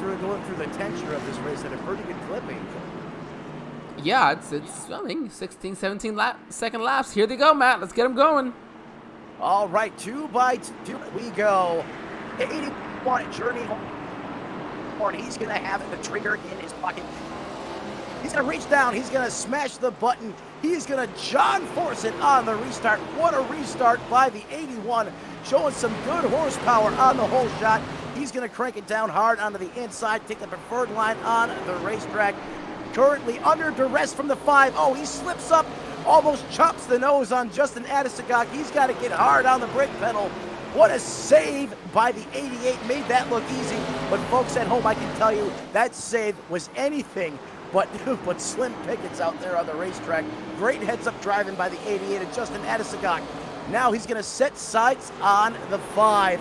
going through the tension of this race at a pretty good clipping. Yeah, it's I mean 16, 17 second laps. Here they go, Matt. Let's get them going. All right, 2 by 2 we go. 81 Journey Horn. He's going to have the trigger in his pocket. He's going to reach down. He's going to smash the button. He's going to John force it on the restart. What a restart by the 81, showing some good horsepower on the whole shot. He's going to crank it down hard onto the inside, take the preferred line on the racetrack. Currently under duress from the 5. Oh, he slips up, almost chops the nose on Justin Adesagak. He's got to get hard on the brake pedal. What a save by the 88. Made that look easy. But folks at home, I can tell you that save was anything but slim pickings out there on the racetrack. Great heads-up driving by the 88 of Justin Adesagak. Now he's going to set sights on the 5.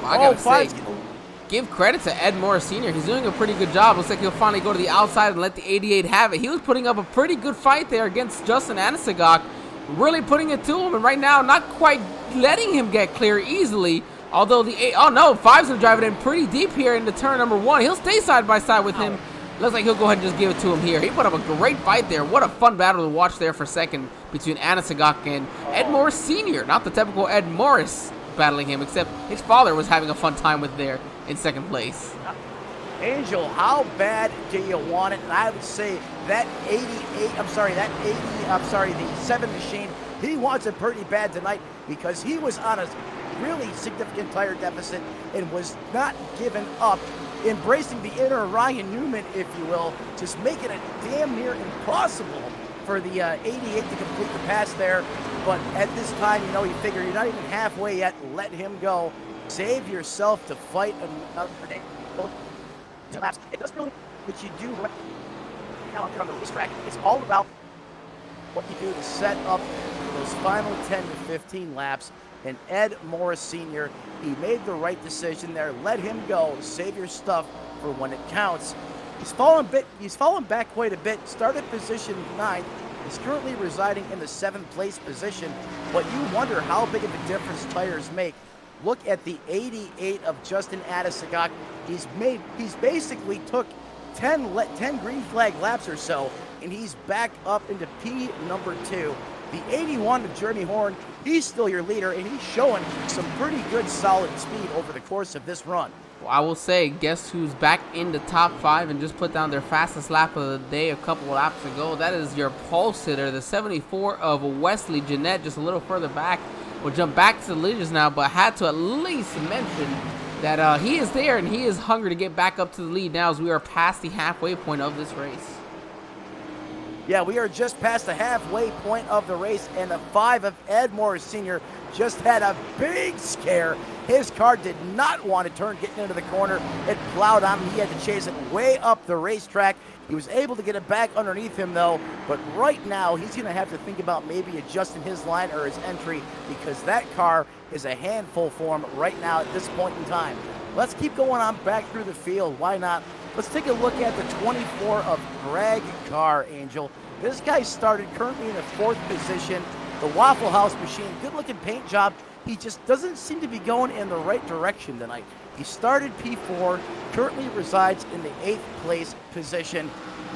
I gotta say, give credit to Ed Morris Sr. He's doing a pretty good job. Looks like he'll finally go to the outside and let the 88 have it. He was putting up a pretty good fight there against Justin Adesagak, really putting it to him. And right now, not quite letting him get clear easily. Although the 5's gonna drive it in pretty deep here into turn number 1. He'll stay side by side with him. Looks like he'll go ahead and just give it to him here. He put up a great fight there. What a fun battle to watch there for second between Adesagak and Ed Morris Sr. Not the typical Ed Morris battling him, except his father was having a fun time with there in second place. Angel, how bad do you want it? And I would say that the 7 machine, he wants it pretty bad tonight because he was on a really significant tire deficit and was not given up, embracing the inner Ryan Newman, if you will, just making it damn near impossible for the 88 to complete the pass there. But at this time, you know, you figure you're not even halfway yet. Let him go. Save yourself to fight another day. It doesn't really what you do right now on the racetrack. It's all about what you do to set up those final 10 to 15 laps. And Ed Morris Sr., he made the right decision there. Let him go. Save your stuff for when it counts. He's fallen back quite a bit. Started position 9. He's currently residing in the 7th place position. But you wonder how big of a difference tires make. Look at the 88 of Justin Adesagak. He's basically took 10 green flag laps or so, and he's back up into P number 2. The 81 of Jeremy Horn, he's still your leader, and he's showing some pretty good solid speed over the course of this run. Well, I will say, guess who's back in the top 5 and just put down their fastest lap of the day a couple laps ago? That is your pole sitter, the 74 of Wesley Jeanette, just a little further back. We'll jump back to the leaders now, but had to at least mention that he is there and he is hungry to get back up to the lead now as we are past the halfway point of this race. Yeah, we are just past the halfway point of the race, and the 5 of Ed Morris Sr. just had a big scare. His car did not want to turn getting into the corner. It plowed on him. He had to chase it way up the racetrack. He was able to get it back underneath him, though. But right now, he's going to have to think about maybe adjusting his line or his entry, because that car is a handful for him right now at this point in time. Let's keep going on back through the field. Why not? Let's take a look at the 24 of Greg Carr, Angel. This guy started currently in the 4th position. The Waffle House machine, good-looking paint job. He just doesn't seem to be going in the right direction tonight. He started P4, currently resides in the 8th place position.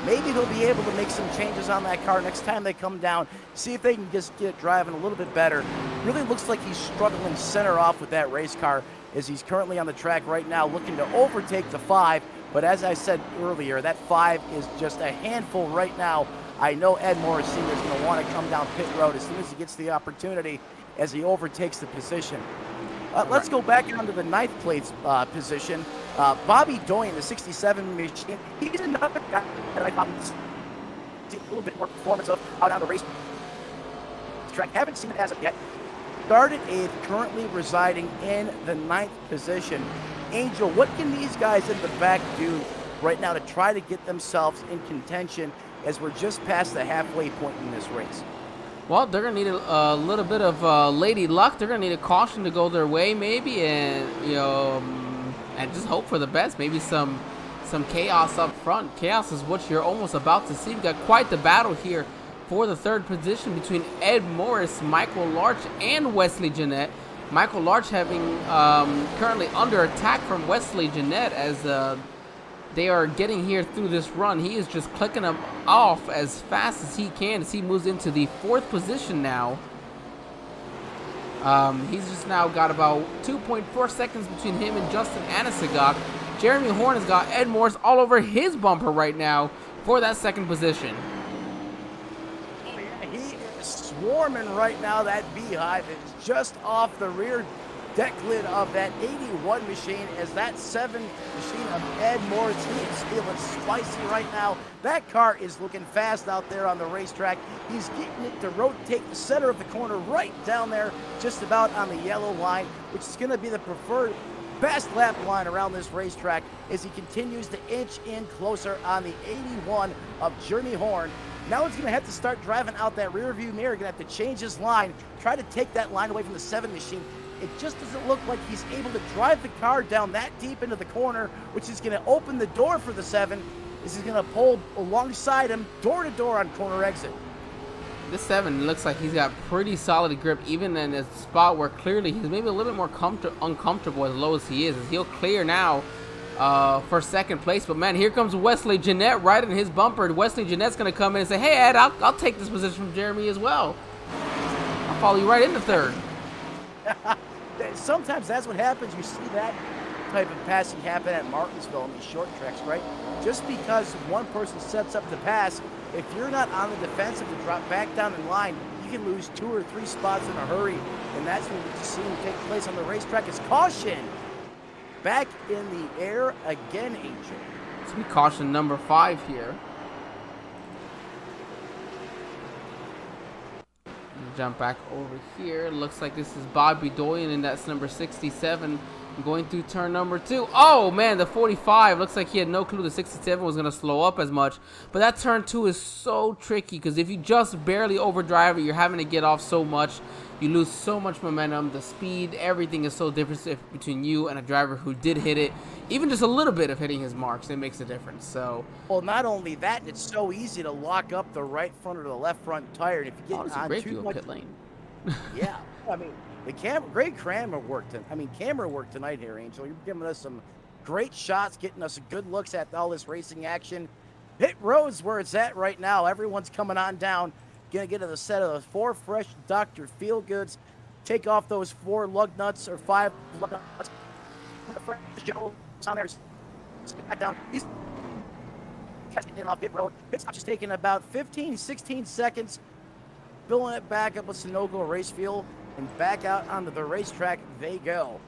Maybe he'll be able to make some changes on that car next time they come down, see if they can just get it driving a little bit better. Really looks like he's struggling center off with that race car as he's currently on the track right now looking to overtake the 5. But as I said earlier, that 5 is just a handful right now. I know Ed Morris Sr. is going to want to come down pit road as soon as he gets the opportunity as he overtakes the position. Let's go back onto the 9th place position. Bobby Doyen, the 67 machine, he's another guy that I thought was a little bit more performance of out on the race track. Haven't seen it as of yet. Started 8th, currently residing in the 9th position. Angel, what can these guys in the back do right now to try to get themselves in contention as we're just past the halfway point in this race? Well, they're going to need a little bit of lady luck. They're going to need a caution to go their way maybe, and, you know, and just hope for the best. Maybe some chaos up front. Chaos is what you're almost about to see. We've got quite the battle here for the 3rd position between Ed Morris, Michael Larch, and Wesley Jeanette. Michael Larch having currently under attack from Wesley Jeanette as they are getting here through this run. He is just clicking them off as fast as he can as he moves into the 4th position now. He's just now got about 2.4 seconds between him and Justin Anasagok. Jeremy Horn has got Ed Morris all over his bumper right now for that 2nd position. He is swarming right now. That beehive is just off the rear deck lid of that 81 machine as that 7 machine of Ed Morris, he is feeling spicy right now. That car is looking fast out there on the racetrack. He's getting it to rotate the center of the corner right down there, just about on the yellow line, which is going to be the preferred best lap line around this racetrack as he continues to inch in closer on the 81 of Jeremy Horn. Now he's going to have to start driving out that rear view mirror, going to have to change his line, try to take that line away from the 7 machine. It just doesn't look like he's able to drive the car down that deep into the corner, which is going to open the door for the 7. This is going to pull alongside him, door to door on corner exit. This 7 looks like he's got pretty solid grip, even in a spot where clearly he's maybe a little bit more uncomfortable as low as he is. As he'll clear now for 2nd place. But man, here comes Wesley Jeanette right in his bumper. Wesley Jeanette's going to come in and say, "Hey Ed, I'll take this position from Jeremy as well. I'll follow you right into 3rd." Sometimes that's what happens. You see that type of passing happen at Martinsville in these short tracks, right? Just because one person sets up the pass, if you're not on the defensive to drop back down in line, you can lose 2 or 3 spots in a hurry, and that's what we just seen take place on the racetrack. Is caution back in the air again, Angel. It's be caution number 5 here. Jump back over here. Looks like this is Bobby Doyen, and that's number 67 going through turn number 2. Oh man, the 45 looks like he had no clue the 67 was going to slow up as much. But that turn 2 is so tricky, because if you just barely overdrive it, you're having to get off so much. You lose so much momentum. The speed, everything is so different between you and a driver who did hit it. Even just a little bit of hitting his marks, it makes a difference. So, well, not only that, it's so easy to lock up the right front or the left front tire. And if you get on too much, pit lane. Yeah, I mean, great camera work. Camera work tonight here, Angel. You're giving us some great shots, getting us good looks at all this racing action. Pit road's where it's at right now. Everyone's coming on down. Gonna get to the set of the 4 fresh Dr. Feelgoods. Take off those 4 lug nuts or 5 lug nuts. Joe on there. Back down. He's catching in off pit road. Pit stop's just taking about 15, 16 seconds. Filling it back up with Sunoco Race Fuel, and back out onto the racetrack they go.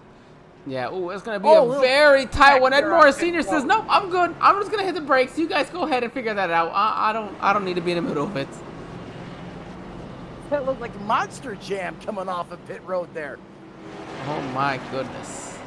Yeah, ooh, it's going to be a very tight one. Ed Morris Sr. says, nope, I'm good. I'm just going to hit the brakes. You guys go ahead and figure that out. I don't need to be in the middle of it. That looked like Monster Jam coming off of pit road there. Oh my goodness.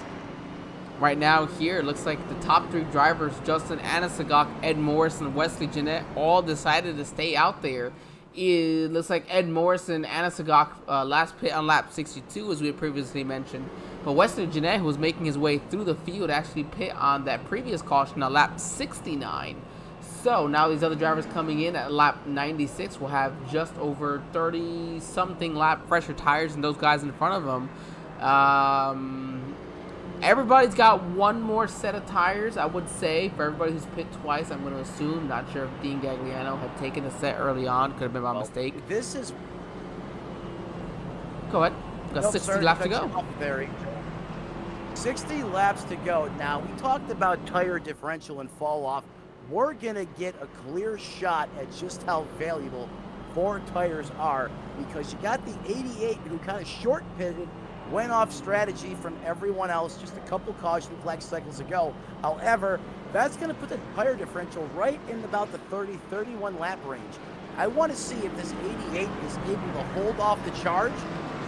Right now here, it looks like the top 3 drivers, Justin Anasagok, Ed Morris, and Wesley Jeanette, all decided to stay out there. It looks like Ed Morris and Anasagok last pit on lap 62, as we had previously mentioned. But Wesley Jeanette, who was making his way through the field, actually pit on that previous caution on lap 69. So now these other drivers coming in at lap 96 will have just over 30-something lap fresher tires than those guys in front of them. Everybody's got one more set of tires, I would say, for everybody who's pit twice. I'm going to assume. Not sure if Dean Gagliano had taken a set early on. Could have been my mistake. This is... Go ahead. Got 60 laps to go. There, 60 laps to go. Now, we talked about tire differential and fall off. We're going to get a clear shot at just how valuable 4 tires are, because you got the 88 who kind of short pitted, went off strategy from everyone else just a couple caution flag cycles ago. However, that's going to put the tire differential right in about the 30-31 lap range. I want to see if this 88 is able to hold off the charge,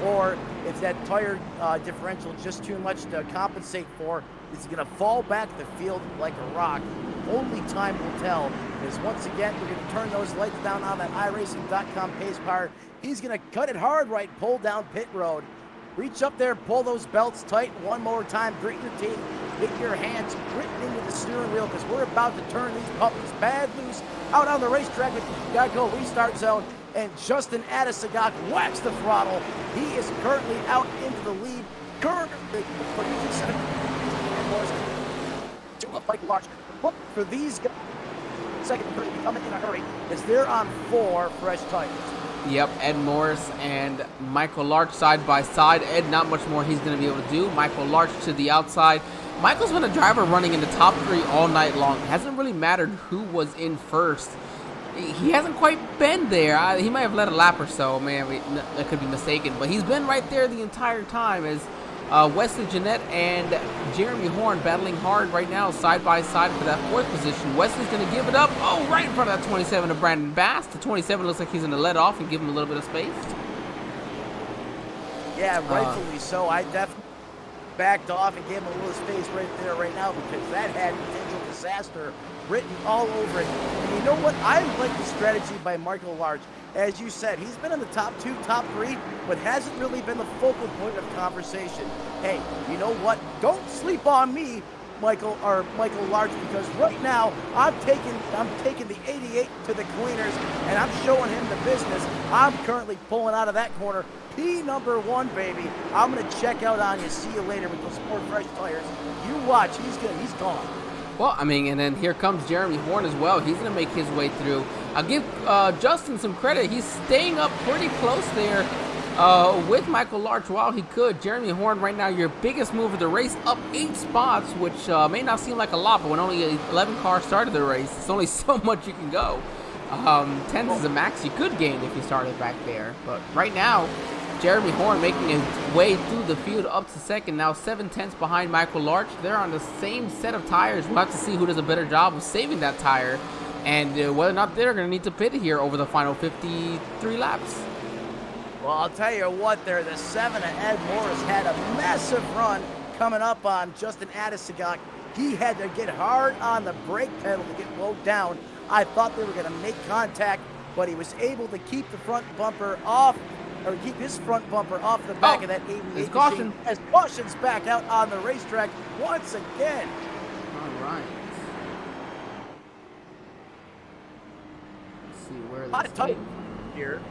or if that tire differential is just too much to compensate for. Is going to fall back the field like a rock. Only time will tell. Because once again, we're going to turn those lights down on that iRacing.com pace car. He's going to cut it hard right, pull down pit road. Reach up there, pull those belts tight one more time, grit your teeth, get your hands gritting into the steering wheel, because we're about to turn these puppies bad loose out on the racetrack with the Geico restart zone. And Justin Adesagok whacks the throttle. He is currently out into the lead. Currently, for these guys, second and third, coming in a hurry, as they're on 4 fresh tires. Yep, Ed Morris and Michael Larch side by side. Ed, not much more he's going to be able to do. Michael Larch to the outside. Michael's been a driver running in the top 3 all night long. It hasn't really mattered who was in first. He hasn't quite been there. He might have led a lap or so. Man, I could be mistaken. But he's been right there the entire time, as Wesley Jeanette and Jeremy Horn battling hard right now side by side for that 4th position. Wesley's going to give it up. Oh, right in front of that 27 of Brandon Bass. The 27 looks like he's going to let off and give him a little bit of space. Yeah, rightfully so. I definitely backed off and gave him a little space right there right now, because that had potential disaster written all over it. And you know what? I like the strategy by Michael Larch. As you said, he's been in the top 2, top 3, but hasn't really been the focal point of conversation. Hey, you know what? Don't sleep on me, Michael Larch, because right now I'm taking the 88 to the cleaners, and I'm showing him the business. I'm currently pulling out of that corner. P number 1, baby. I'm gonna check out on you. See you later with those 4 fresh tires. You watch. He's gone. Well, I mean, and then here comes Jeremy Horn as well. He's going to make his way through. I'll give Justin some credit. He's staying up pretty close there with Michael Larch while he could. Jeremy Horn right now, your biggest move of the race, up 8 spots, which may not seem like a lot, but when only 11 cars started the race, it's only so much you can go. 10th is the max you could gain if you started back there. But right now, Jeremy Horn making his way through the field up to second. Now 7/10 behind Michael Larch. They're on the same set of tires. We'll have to see who does a better job of saving that tire, and whether or not they're going to need to pit here over the final 53 laps. Well, I'll tell you what, there, the 7 of Ed Morris had a massive run coming up on Justin Adesagak. He had to get hard on the brake pedal to get slowed down. I thought they were going to make contact, but he was able to keep the front bumper off, or keep his front bumper off the back of that 88 caution. machine as caution's back out on the racetrack once again. All right. Let's see where A lot this of tight goes. here.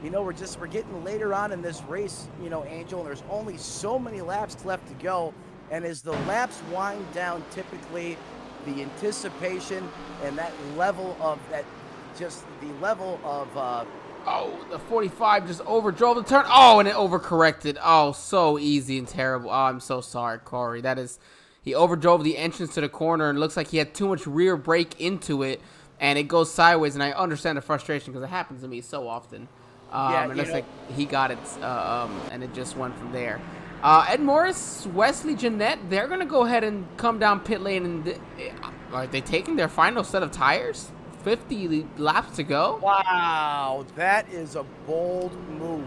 You know, we're getting later on in this race, you know, Angel, and there's only so many laps left to go. And as the laps wind down, typically the anticipation and that level of Oh, the 45 just overdrove the turn. Oh, and it overcorrected. Oh, so easy and terrible. Oh, I'm so sorry, Corey. He overdrove the entrance to the corner, and it looks like he had too much rear brake into it, and it goes sideways. And I understand the frustration because it happens to me so often. It looks like he got it, and it just went from there. Ed Morris, Wesley Jeanette, they're going to go ahead and come down pit lane. And are they taking their final set of tires? 50 laps to go? Wow, that is a bold move.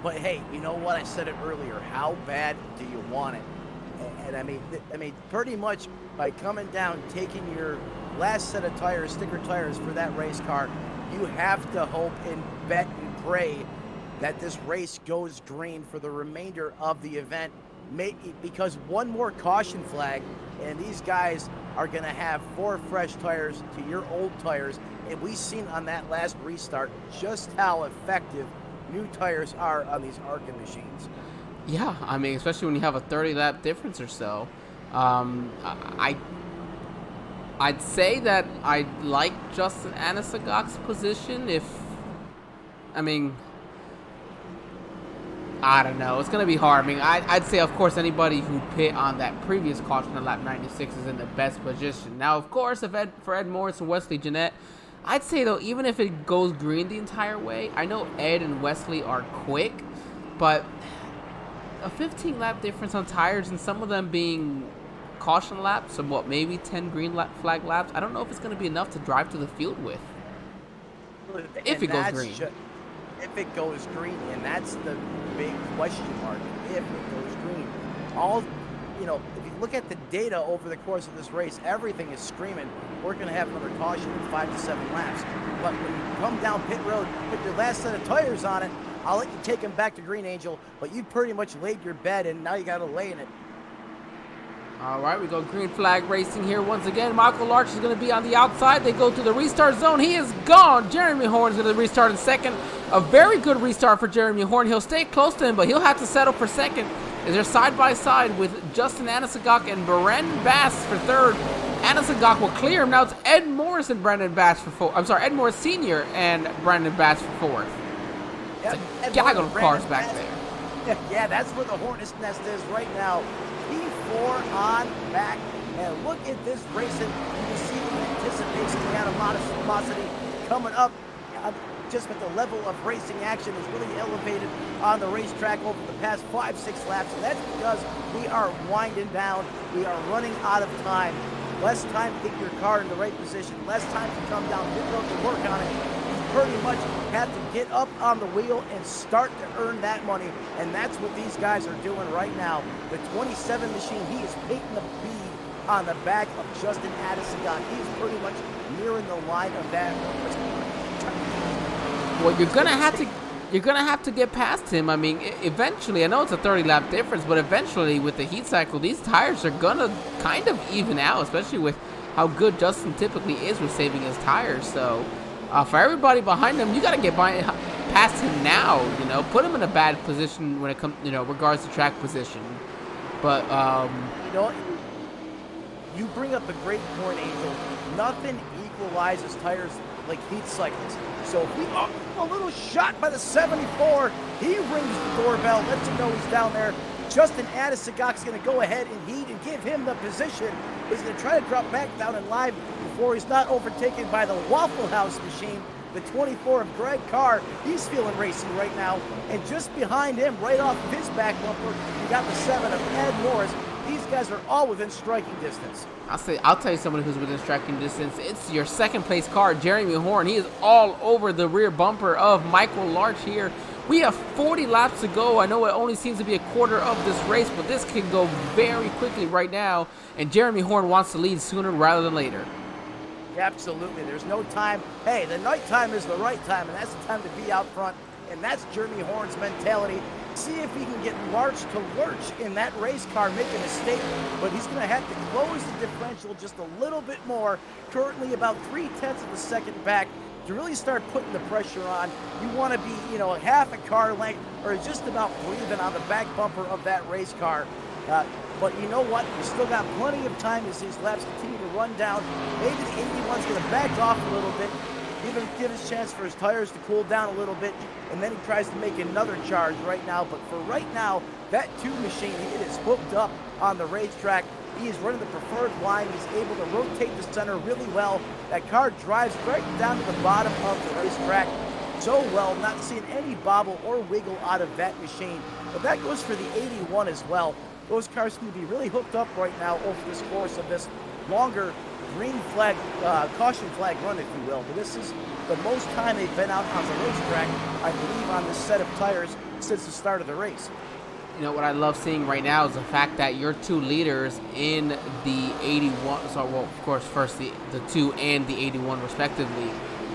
But hey, you know what? I said it earlier. How bad do you want it? And I mean, pretty much by coming down, taking your last set of tires, sticker tires for that race car, you have to hope and bet and pray that this race goes green for the remainder of the event. Because one more caution flag, and these guys are going to have 4 fresh tires to your old tires. And we've seen on that last restart just how effective new tires are on these ARCA machines. Yeah, I mean, especially when you have a 30-lap difference or so. I'd say that I like Justin Adesagak's position I don't know. It's going to be hard. I mean, I'd say, of course, anybody who pit on that previous caution on lap 96 is in the best position. Now, of course, for Ed Morris and Wesley Jeanette, I'd say, though, even if it goes green the entire way, I know Ed and Wesley are quick, but a 15-lap difference on tires and some of them being caution laps, so maybe 10 green flag laps, I don't know if it's going to be enough to drive to the field with. If it goes green. If it goes green, and that's the big question mark. If it goes green, if you look at the data over the course of this race, everything is screaming we're going to have another caution in 5 to 7 laps. But when you come down pit road, put your last set of tires on it, I'll let you take them back to green, Angel. But you pretty much laid your bed, and now you got to lay in it. All right, we go green flag racing here once again. Michael Larch is going to be on the outside. They go to the restart zone. He is gone. Jeremy Horn is going to restart in second. A very good restart for Jeremy Horn. He'll stay close to him, but he'll have to settle for second. As they're side by side with Justin Adesagak and Brendan Bass for third. Adesagak will clear him. Now it's Ed Morris and Brendan Bass for fourth. I'm sorry, Ed Morris Sr. and Brendan Bass for fourth. Yep. It's a gaggle of cars back there. Yeah, that's where the Hornet's Nest is right now. P4 on back, and look at this racing. You can see the anticipation, the animosity coming up. Just with the level of racing action is really elevated on the racetrack over the past 5-6 laps, and that's because we are winding down. We are running out of time. Less time to get your car in the right position. Less time to come down pit road to work on it. You pretty much have to get up on the wheel and start to earn that money, and that's what these guys are doing right now. The 27 machine, he is painting the bead on the back of Justin Adesagak. He's pretty much nearing the line of that. Well, you're gonna have to get past him. I mean, eventually, I know it's a 30-lap difference, but eventually, with the heat cycle, these tires are gonna kind of even out, especially with how good Justin typically is with saving his tires. So, for everybody behind him, you gotta get past him now. You know, put him in a bad position when it comes, regards to track position. But you bring up a great point, Angel. Nothing equalizes tires like heat cycles. So if we a little shot by the 74, he rings the doorbell, lets him know he's down there. Justin Adesagok's going to go ahead and heat and give him the position. He's going to try to drop back down in line before he's not overtaken by the Waffle House machine, the 24 of Greg Carr. He's feeling racing right now. And just behind him, right off of his back bumper, you got the 7 of Ed Morris. These guys are all within striking distance. I'll tell you someone who's within striking distance. It's your second place car, Jeremy Horn. He is all over the rear bumper of Michael Larch here. We have 40 laps to go. I know it only seems to be a quarter of this race, but this can go very quickly right now. And Jeremy Horn wants to lead sooner rather than later. Absolutely. There's no time. Hey, the nighttime is the right time, and that's the time to be out front. And that's Jeremy Horn's mentality. See if he can get Larch to lurch in that race car, make a mistake. But he's going to have to close the differential just a little bit more. Currently about 0.3 of a second back. To really start putting the pressure on, you want to be, half a car length or just about breathing on the back bumper of that race car. But you know what? You still got plenty of time as these laps continue to run down. Maybe the 81's going to back off a little bit, give his chance for his tires to cool down a little bit, and then he tries to make another charge right now. But for right now, that 2 machine, it is hooked up on the racetrack. He is running the preferred line. He's able to rotate the center really well. That car drives right down to the bottom of the racetrack so well, not seeing any bobble or wiggle out of that machine. But that goes for the 81 as well. Those cars seem to be really hooked up right now over this course of this longer green flag, caution flag run, if you will. But this is the most time they've been out on the racetrack, I believe, on this set of tires since the start of the race. You know, what I love seeing right now is the fact that your 2 leaders in the 81, so, well, of course, first the 2 and the 81 respectively,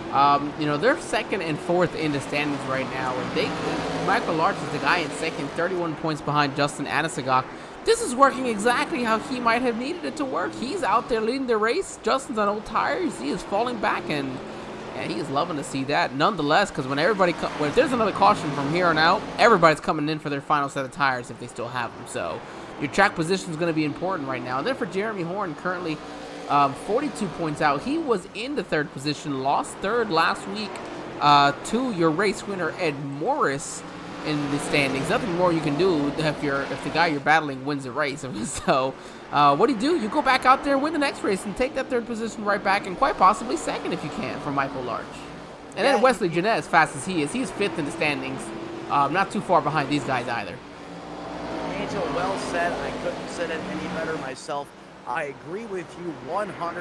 they're 2nd and 4th in the standings right now. And Michael Larch is the guy in 2nd, 31 points behind Justin Adesagok. This is working exactly how he might have needed it to work. He's out there leading the race. Justin's on old tires. He is falling back, and he is loving to see that. Nonetheless, because when if there's another caution from here on out, everybody's coming in for their final set of tires if they still have them. So your track position is going to be important right now. And then for Jeremy Horn, currently 42 points out. He was in the 3rd position, lost 3rd last week to your race winner Ed Morris in the standings. Nothing more you can do if the guy you're battling wins the race. So what do? You go back out there, win the next race, and take that 3rd position right back, and quite possibly 2nd if you can for Michael Larch. And then Wesley Jeanette, as fast as he is, he's 5th in the standings, not too far behind these guys either. Angel, well said. I couldn't have said it any better myself. I agree with you 110%.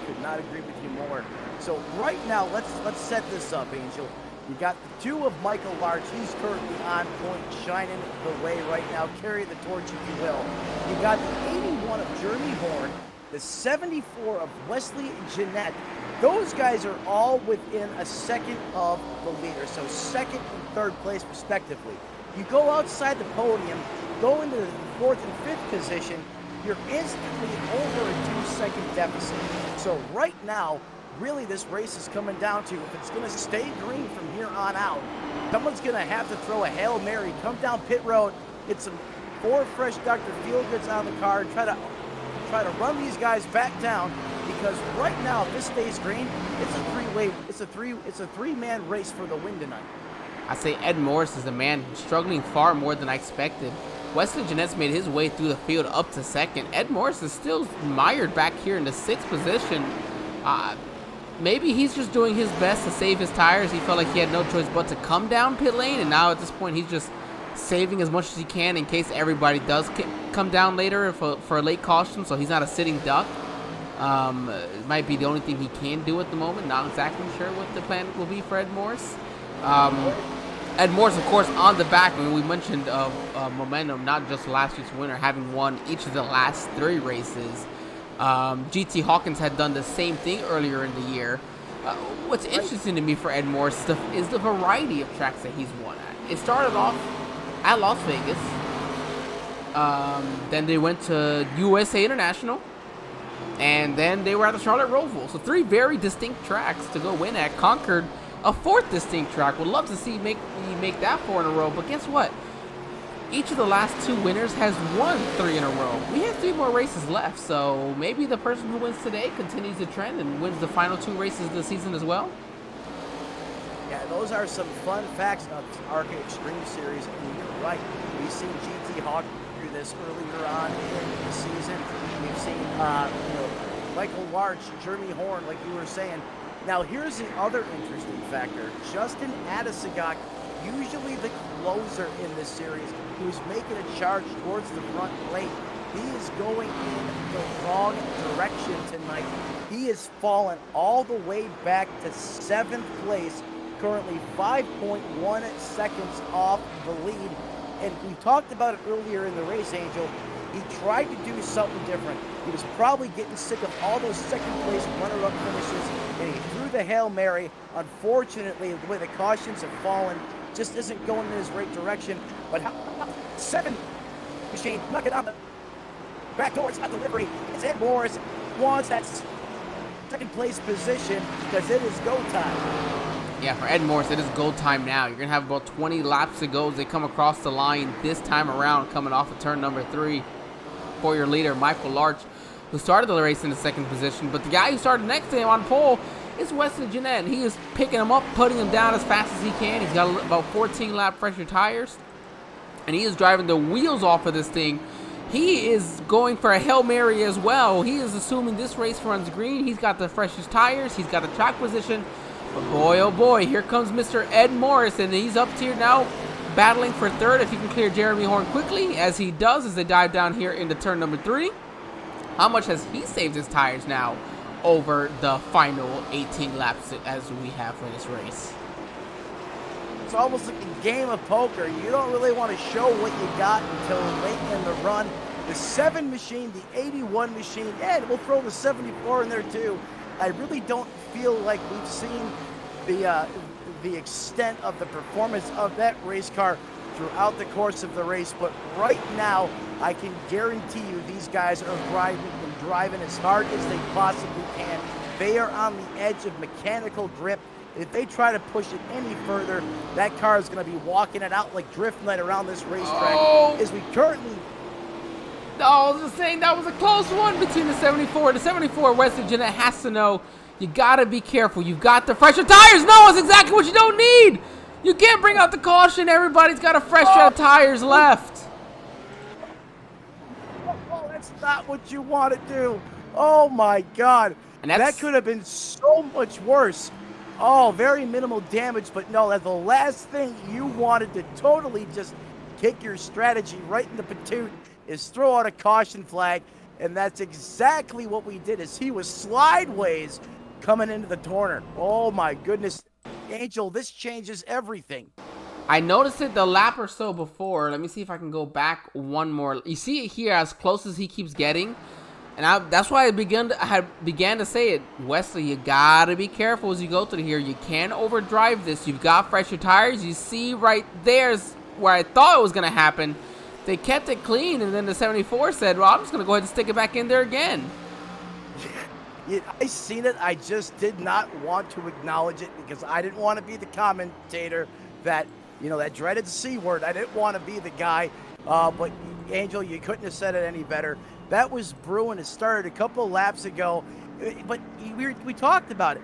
Could not agree with you more. So right now, let's set this up, Angel. You got the 2 of Michael Larch. He's currently on point, shining the way right now. Carry the torch, if you will. You got the 81 of Jeremy Horn, the 74 of Wesley Jeanette. Those guys are all within a second of the leader, so 2nd and 3rd place respectively. You go outside the podium, go into the 4th and 5th position, you're instantly over a 2-second deficit. So right now, really this race is coming down to, if it's going to stay green from here on out, someone's going to have to throw a Hail Mary, come down pit road, get some 4 fresh Dr. Feelgoods on the car, and try to run these guys back down, because right now, if this stays green, it's a 3-man race for the win tonight. I say Ed Morris is the man struggling far more than I expected. Wesley Jeanette's made his way through the field up to 2nd. Ed Morris is still mired back here in the 6th position. Maybe he's just doing his best to save his tires. He felt like he had no choice but to come down pit lane, and now at this point he's just saving as much as he can in case everybody does come down later for a late caution, so he's not a sitting duck. It might be the only thing he can do at the moment. Not exactly sure what the plan will be for Ed Morris. Ed Morris, of course, on the back. We mentioned momentum, not just last week's winner, having won each of the last 3 races. GT Hawkins had done the same thing earlier in the year. What's interesting to me for Ed Morris is the variety of tracks that he's won at. It started off at Las Vegas. Then they went to USA International. And then they were at the Charlotte Roval. So 3 very distinct tracks to go win at. Concord, a 4th distinct track. Would love to see make that 4 in a row. But guess what? Each of the last 2 winners has won 3 in a row. We have 3 more races left. So maybe the person who wins today continues the trend and wins the final 2 races of the season as well. Yeah, those are some fun facts about this ARCA Extreme Series, and you're right. We've seen GT Hawk do this earlier on in the season. We've seen, Michael Larch, Jeremy Horn, like you were saying. Now, here's the other interesting factor. Justin Adesagak, usually the closer in this series, who's making a charge towards the front plate. He is going in the wrong direction tonight. He has fallen all the way back to 7th place, currently 5.1 seconds off the lead. And we talked about it earlier in the race, Angel. He tried to do something different. He was probably getting sick of all those second-place runner-up finishes, and he threw the Hail Mary. Unfortunately, the way the cautions have fallen just isn't going in his right direction. But how about 7 machine, knock it on the back door, it's not delivery. It's Ed Morris, wants that second-place position because it is go time. Yeah, for Ed Morris, it is go time now. You're going to have about 20 laps to go as they come across the line this time around, coming off of turn number 3 for your leader, Michael Larch, who started the race in the 2nd position. But the guy who started next to him on pole is Wesley Jeanette. He is picking him up, putting him down as fast as he can. He's got about 14 lap fresher tires, and he is driving the wheels off of this thing. He is going for a Hail Mary as well. He is assuming this race runs green. He's got the freshest tires. He's got the track position. But boy, oh boy, here comes Mr. Ed Morris, and he's up here now battling for 3rd if he can clear Jeremy Horn quickly, as he does as they dive down here into turn number 3. How much has he saved his tires now over the final 18 laps as we have for this race? It's almost like a game of poker. You don't really want to show what you got until late in the run. The 7 machine, the 81 machine, and we'll throw the 74 in there too. I really don't feel like we've seen the extent of the performance of that race car throughout the course of the race. But right now, I can guarantee you these guys are driving as hard as they possibly can. They are on the edge of mechanical grip. If they try to push it any further, that car is going to be walking it out like drift night around this racetrack. Oh. As we currently... No, I was just saying that was a close one between the 74. The 74, Wesley Jeanette has to know you got to be careful. You've got the fresher tires. No, it's exactly what you don't need. You can't bring out the caution. Everybody's got a fresh set of tires left. Oh, that's not what you want to do. Oh, my God. And that could have been so much worse. Oh, very minimal damage, but no, that's the last thing you wanted to totally just kick your strategy right in the patoot is throw out a caution flag, and that's exactly what we did as he was slideways coming into the corner. Oh, my goodness. Angel, this changes everything. I noticed it the lap or so before. Let me see if I can go back one more. You see it here as close as he keeps getting. And that's why I began to say it. Wesley, you got to be careful as you go through here. You can't overdrive this. You've got fresher tires. You see right there's where I thought it was going to happen. They kept it clean, and then the 74 said, well, I'm just going to go ahead and stick it back in there again. Yeah, I seen it. I just did not want to acknowledge it because I didn't want to be the commentator that, that dreaded C word. I didn't want to be the guy. But, Angel, you couldn't have said it any better. That was brewing. It started a couple laps ago. But we talked about it.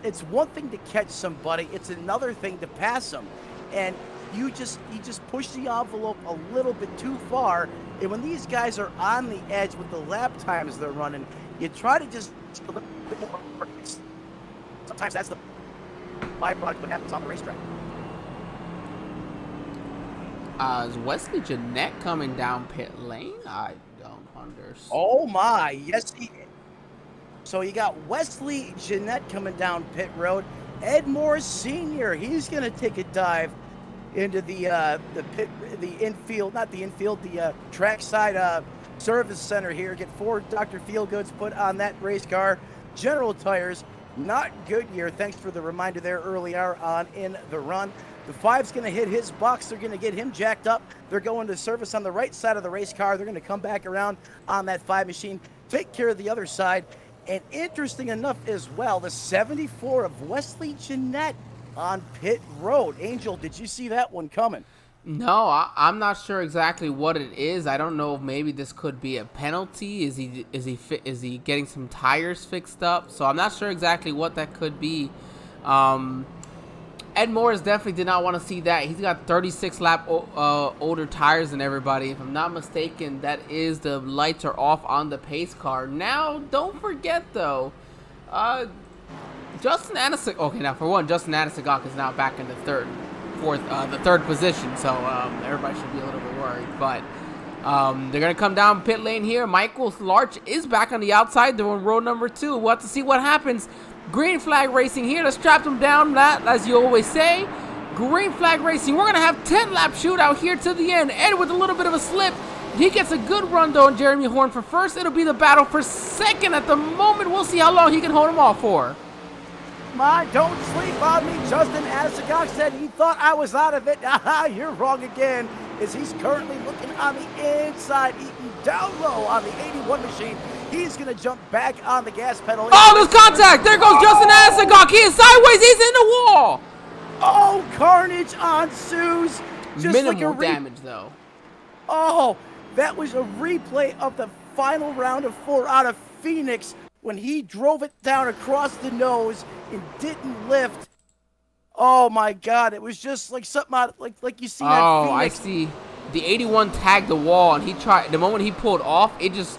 It's one thing to catch somebody. It's another thing to pass them. And you just push the envelope a little bit too far, and when these guys are on the edge with the lap times they're running, you try to just a little bit more. Sometimes that's the byproduct of what happens on the racetrack. Is Wesley Jeanette coming down pit lane? I don't understand. Oh my, yes he is. So you got Wesley Jeanette coming down pit road. Ed Morris Sr., he's going to take a dive into the trackside service center here. Get 4 Dr. Feelgoods put on that race car. General tires, not Goodyear. Thanks for the reminder there earlier on in the run. The 5's going to hit his box. They're going to get him jacked up. They're going to service on the right side of the race car. They're going to come back around on that 5 machine, take care of the other side. And interesting enough as well, the 74 of Wesley Jeanette on pit road. Angel, did you see that one coming? No, I'm not sure exactly what it is. I don't know if maybe this could be a penalty. Is he getting some tires fixed up? So I'm not sure exactly what that could be. Ed Morris definitely did not want to see that. He's got 36 lap older tires than everybody. If I'm not mistaken, that is the lights are off on the pace car. Now, don't forget though, Justin Anasagok. Okay, now for one, Justin Anasagok is now back in the third position, so everybody should be a little bit worried. But they're gonna come down pit lane here. Michael Larch is back on the outside. They're on row number 2. We'll have to see what happens. Green flag racing here to strap them down, as you always say. Green flag racing. We're gonna have 10-lap shootout here to the end. Ed with a little bit of a slip. He gets a good run though on Jeremy Horn for first. It'll be the battle for second at the moment. We'll see how long he can hold them off for. Don't sleep on me. Justin Anasagok said he thought I was out of it. You're wrong again, as he's currently looking on the inside, eating down low on the 81 machine. He's going to jump back on the gas pedal. Oh, there's contact. There goes Justin Anasagok. He is sideways. He's in the wall. Oh, carnage ensues. Minimal damage, though. Oh, that was a replay of the final round of 4 out of Phoenix when he drove it down across the nose and didn't lift. Oh my God! It was just like something out, like you see. Oh, Phoenix. I see. The 81 tagged the wall, and he tried. The moment he pulled off, it's just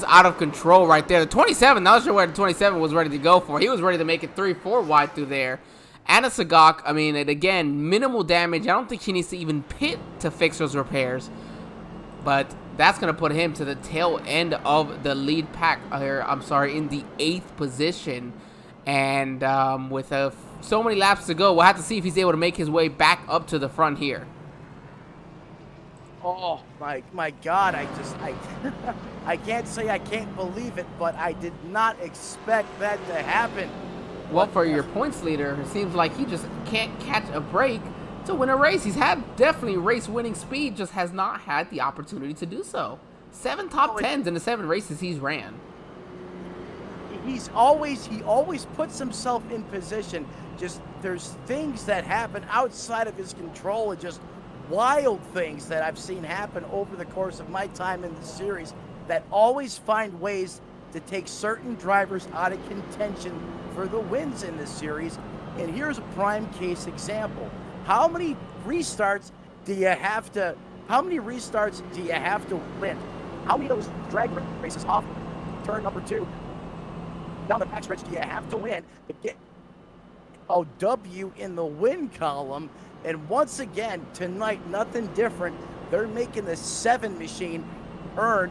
out of control right there. The 27, not sure where the 27 was ready to go for. He was ready to make it 3-4 wide through there. Anasagok, I mean, and again, minimal damage. I don't think he needs to even pit to fix those repairs. But that's going to put him to the tail end of the lead pack here. I'm sorry, in the 8th position. And with so many laps to go, we'll have to see if he's able to make his way back up to the front here. Oh my God! I can't say I can't believe it, but I did not expect that to happen. Well, for your points leader, it seems like he just can't catch a break to win a race. He's had definitely race-winning speed, just has not had the opportunity to do so. 7 top 10s in the 7 races he's ran. He always puts himself in position. Just there's things that happen outside of his control, and just wild things that I've seen happen over the course of my time in the series that always find ways to take certain drivers out of contention for the wins in this series. And here's a prime case example. How many restarts do you have to win? How many of those drag races off turn number 2 down the backstretch do you have to win to get a W in the win column? And once again, tonight, nothing different. They're making the 7 machine earn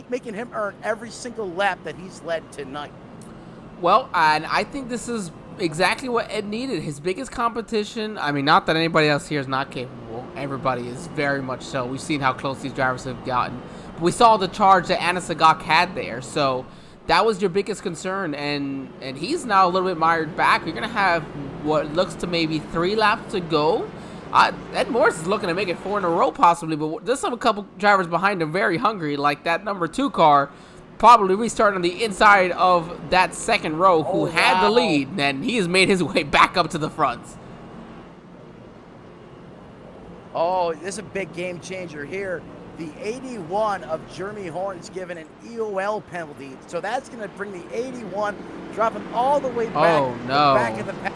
making him earn every single lap that he's led tonight. Well, and I think this is exactly what Ed needed. His biggest competition, I mean, not that anybody else here is not capable. Everybody is very much so. We've seen how close these drivers have gotten. But we saw the charge that Anasagok had there. So that was your biggest concern, and he's now a little bit mired back. You're going to have what looks to maybe 3 laps to go. Ed Morris is looking to make it 4 in a row possibly, but there's a couple drivers behind him very hungry, like that number 2 car, probably restarting on the inside of that second row who had the lead, and he has made his way back up to the front. Oh, this is a big game changer here. The 81 of Jeremy Horn is given an EOL penalty, so that's going to bring the 81, drop him all the way back. Oh, no. Back in the pack.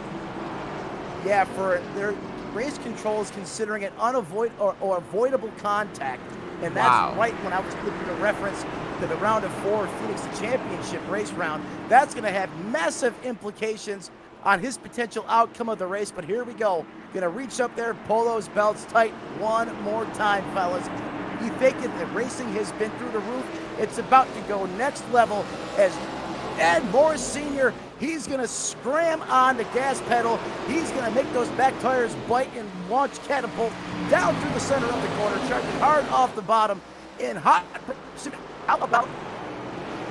Yeah, for their race control is considering an avoidable contact, and that's right when I was looking to reference to the round of 4 Phoenix Championship race round. That's going to have massive implications on his potential outcome of the race, but here we go. Going to reach up there, pull those belts tight one more time, fellas. You think the racing has been through the roof? It's about to go next level as Ed Morris Sr., he's going to scram on the gas pedal. He's going to make those back tires bite and launch catapult down through the center of the corner, charging hard off the bottom in hot pursuit. How about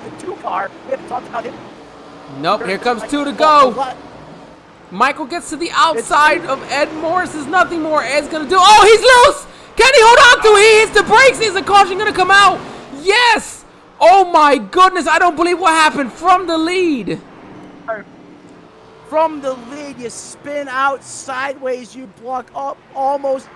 the 2 car? We haven't talked about him. Nope, here comes 2 to go. Michael gets to the outside of Ed Morris. There's nothing more Ed's going to do. Oh, he's loose! Can he hold on to it? He hits the brakes. Is the caution going to come out? Yes! Oh my goodness, I don't believe what happened from the lead. From the lead, you spin out sideways. You block up, almost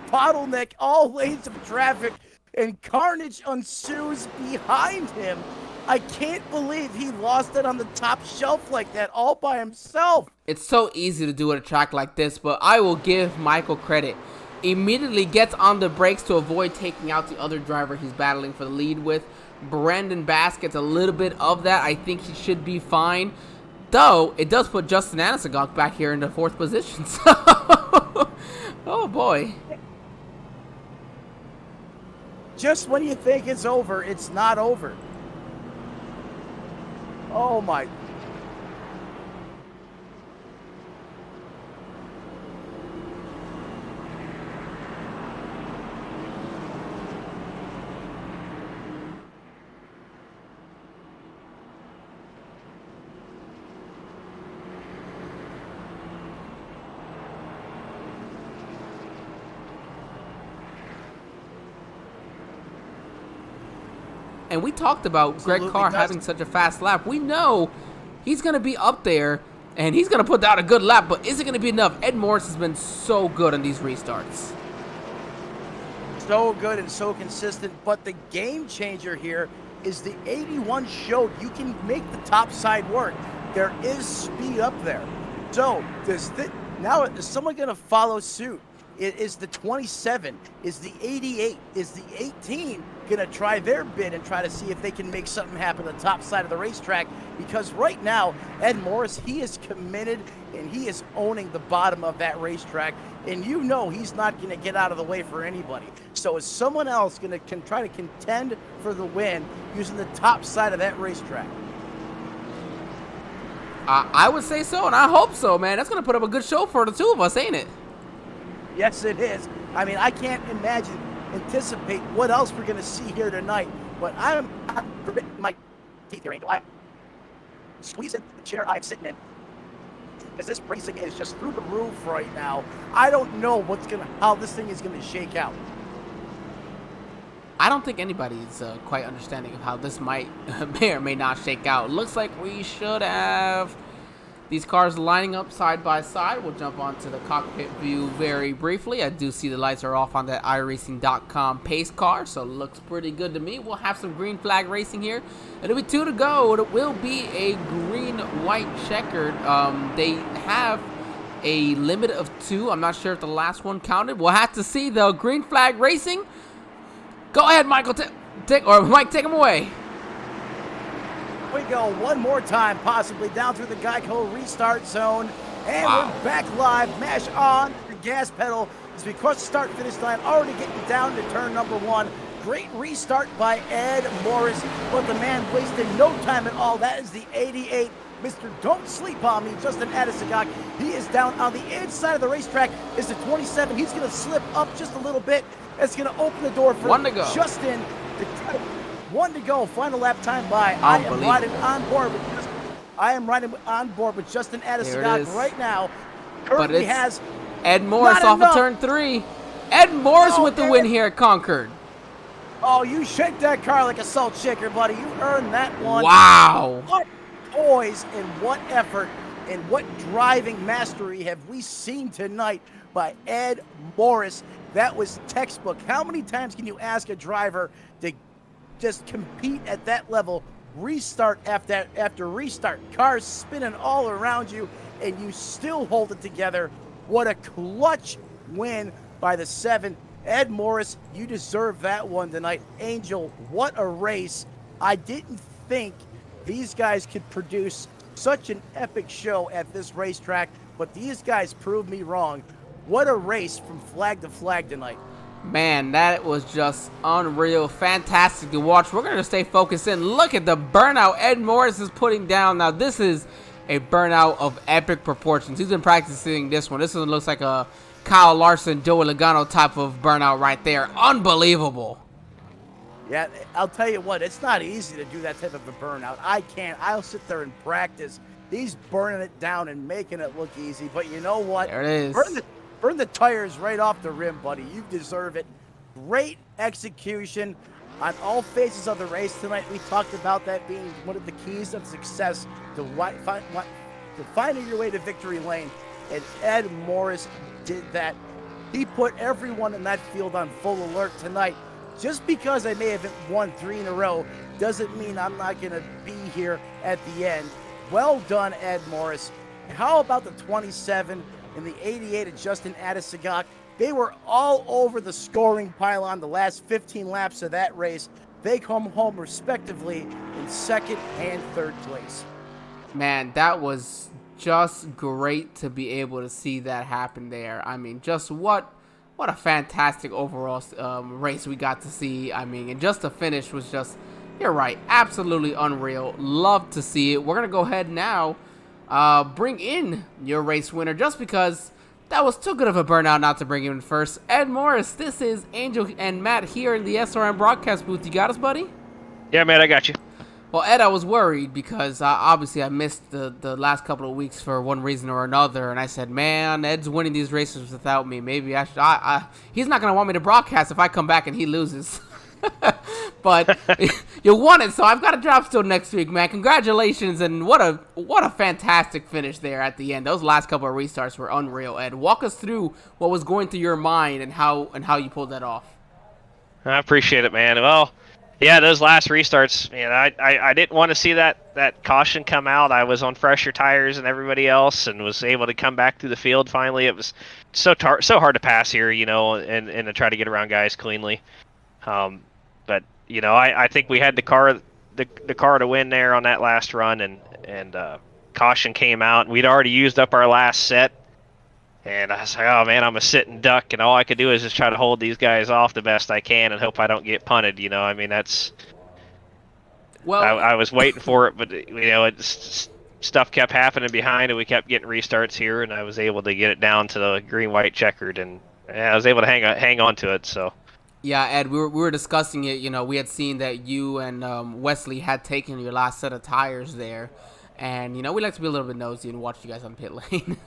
bottleneck all lanes of traffic, and carnage ensues behind him. I can't believe he lost it on the top shelf like that all by himself. It's so easy to do at a track like this, but I will give Michael credit. Immediately gets on the brakes to avoid taking out the other driver he's battling for the lead with. Brandon Bass gets a little bit of that. I think he should be fine. Though, it does put Justin Anisigok back here in the 4th position. So, oh boy. Just when you think it's over, it's not over. Oh my. And we talked about Greg Carr having such a fast lap. We know he's going to be up there, and he's going to put down a good lap, but is it going to be enough? Ed Morris has been so good on these restarts. So good and so consistent, but the game changer here is the 81 showed you can make the top side work. There is speed up there. So now is someone going to follow suit? Is the 27, is the 88, is the 18 going to try their bid and try to see if they can make something happen on the top side of the racetrack? Because right now, Ed Morris, he is committed and he is owning the bottom of that racetrack. And you know he's not going to get out of the way for anybody. So is someone else going to try to contend for the win using the top side of that racetrack? I would say so, and I hope so, man. That's going to put up a good show for the two of us, ain't it? Yes, it is. I mean, I can't anticipate what else we're going to see here tonight. But I'm gritting my teeth here, Angel. I'm squeezing the chair I'm sitting in. Because this racing is just through the roof right now. I don't know how this thing is going to shake out. I don't think anybody's quite understanding of how this may or may not shake out. Looks like we should have these cars lining up side by side. We'll jump onto the cockpit view very briefly. I do see the lights are off on that iRacing.com pace car, so it looks pretty good to me. We'll have some green flag racing here. It'll be 2 to go. It will be a green-white checkered. They have a limit of 2. I'm not sure if the last one counted. We'll have to see, though. Green flag racing. Go ahead, Michael. Mike, take him away. We go one more time, possibly down through the Geico restart zone. And we're back live. Mash on the gas pedal as we cross the start-finish line, already getting down to turn number 1. Great restart by Ed Morris, but the man wasted no time at all. That is the 88. Mr. Don't Sleep on Me, Justin Anisigok. He is down on the inside of the racetrack. Is the 27. He's going to slip up just a little bit. That's going to open the door for Justin to try to 1 to go. Final lap time by. I am riding on board with Justin Anisigok right now. Currently has Ed Morris off of turn 3. Ed Morris with the win here at Concord. Oh, you shake that car like a salt shaker, buddy. You earned that one. Wow. What poise and what effort and what driving mastery have we seen tonight by Ed Morris? That was textbook. How many times can you ask a driver to just compete at that level, restart after restart, cars spinning all around you, and you still hold it together? What a clutch win by the 7. Ed Morris, you deserve that one tonight. Angel, what a race. I didn't think these guys could produce such an epic show at this racetrack, but these guys proved me wrong. What a race from flag to flag tonight. Man, that was just unreal. Fantastic to watch. We're going to stay focused in. Look at the burnout Ed Morris is putting down. Now, this is a burnout of epic proportions. He's been practicing this one. This one looks like a Kyle Larson, Joey Logano type of burnout right there. Unbelievable. Yeah, I'll tell you what, it's not easy to do that type of a burnout. I can't. I'll sit there and practice. He's burning it down and making it look easy. But you know what? There it is. Burn the tires right off the rim, buddy. You deserve it. Great execution on all phases of the race tonight. We talked about that being one of the keys of success to finding your way to victory lane. And Ed Morris did that. He put everyone in that field on full alert tonight. Just because I may have won 3 in a row doesn't mean I'm not going to be here at the end. Well done, Ed Morris. And how about the 27 and the 88 of Justin Adesagak? They were all over the scoring pylon the last 15 laps of that race. They come home respectively in 2nd and 3rd place. Man, that was just great to be able to see that happen there. I mean, just what a fantastic overall race we got to see. I mean, and just the finish was just, you're right, absolutely unreal. Love to see it. We're going to go ahead now, bring in your race winner, just because that was too good of a burnout not to bring him in first. Ed Morris, this is Angel and Matt here in the SRM broadcast booth. You got us, buddy? Yeah, man, I got you. Well, Ed, I was worried because obviously I missed the last couple of weeks for one reason or another, and I said, man, Ed's winning these races without me. Maybe I should. He's not going to want me to broadcast if I come back and he loses. But you won it, so I've got a job still next week, man. Congratulations, and what a fantastic finish there at the end. Those last couple of restarts were unreal, Ed. Walk us through what was going through your mind and how you pulled that off. I appreciate it, man. Well, yeah, those last restarts, man, I didn't want to see that caution come out. I was on fresher tires than everybody else and was able to come back through the field finally. It was so hard to pass here, and to try to get around guys cleanly. But, I think we had the car to win there on that last run, and caution came out. We'd already used up our last set. And I was like, oh, man, I'm a sitting duck, and all I could do is just try to hold these guys off the best I can and hope I don't get punted, I mean, that's... Well, I was waiting for it, but, stuff kept happening behind, and we kept getting restarts here, and I was able to get it down to the green-white checkered, and I was able to hang on to it, so... Yeah, Ed, we were discussing it. We had seen that you and Wesley had taken your last set of tires there. And, we like to be a little bit nosy and watch you guys on pit lane.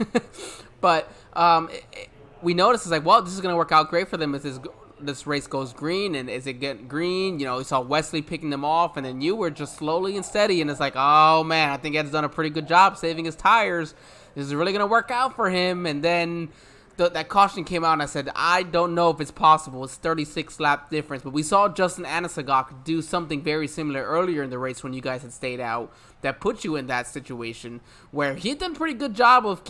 But we noticed, it's like, well, this is going to work out great for them if this race goes green. And is it getting green? We saw Wesley picking them off, and then you were just slowly and steady. And it's like, oh, man, I think Ed's done a pretty good job saving his tires. This is really going to work out for him. And then that caution came out, and I said, I don't know if it's possible. It's 36 lap difference. But we saw Justin Adesagak do something very similar earlier in the race when you guys had stayed out that put you in that situation where he had done a pretty good job of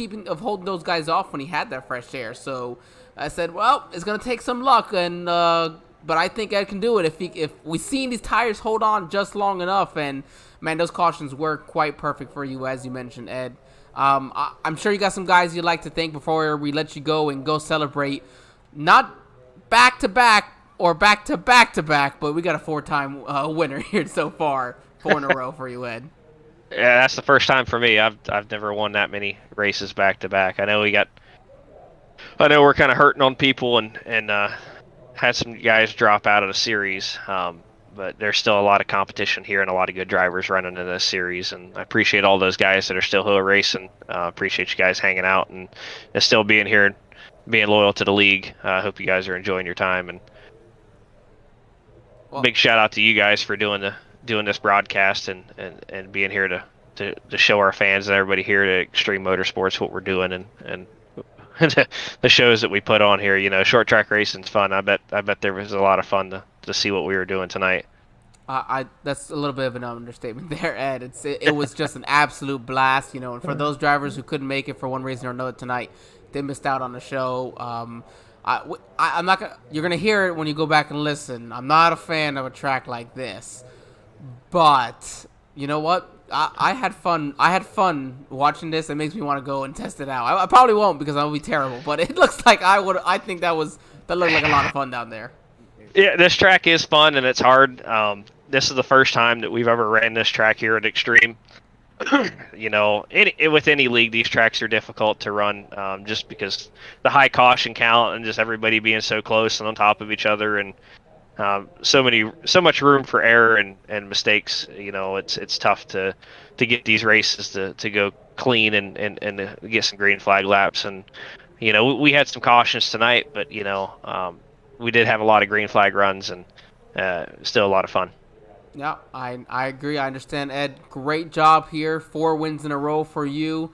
holding those guys off when he had that fresh air. So I said, well, it's going to take some luck, and but I think Ed can do it if we've seen these tires hold on just long enough. And, man, those cautions were quite perfect for you, as you mentioned, Ed. I'm sure you got some guys you'd like to thank before we let you go and go celebrate. Not back-to-back or back-to-back-to-back, but we got a 4-time winner here so far. 4 in a row for you, Ed. Yeah, that's the first time for me. I've never won that many races back-to-back. I know we're kind of hurting on people and had some guys drop out of the series. But there's still a lot of competition here and a lot of good drivers running in this series. And I appreciate all those guys that are still here racing. Appreciate you guys hanging out and still being here and being loyal to the league. I hope you guys are enjoying your time. And big shout out to you guys for doing this broadcast and being here to show our fans and everybody here at Extreme Motorsports what we're doing and the shows that we put on here. Short track racing's fun. I bet there was a lot of fun to see what we were doing tonight. That's a little bit of an understatement there, Ed. It was just an absolute blast, and for those drivers who couldn't make it for one reason or another tonight, they missed out on the show. I'm not gonna. You're gonna hear it when you go back and listen. I'm not a fan of a track like this, but you know what? I had fun. I had fun watching this. It makes me want to go and test it out. I probably won't because I'll be terrible, but it looks like I would. I think that looked like a lot of fun down there. Yeah, this track is fun and it's hard. This is the first time that we've ever ran this track here at Extreme. With any league, these tracks are difficult to run just because the high caution count and just everybody being so close and on top of each other and so much room for error and mistakes. It's tough to get these races to go clean and to get some green flag laps. And we had some cautions tonight, but we did have a lot of green flag runs and still a lot of fun. Yeah, I agree. I understand, Ed. Great job here. 4 wins in a row for you.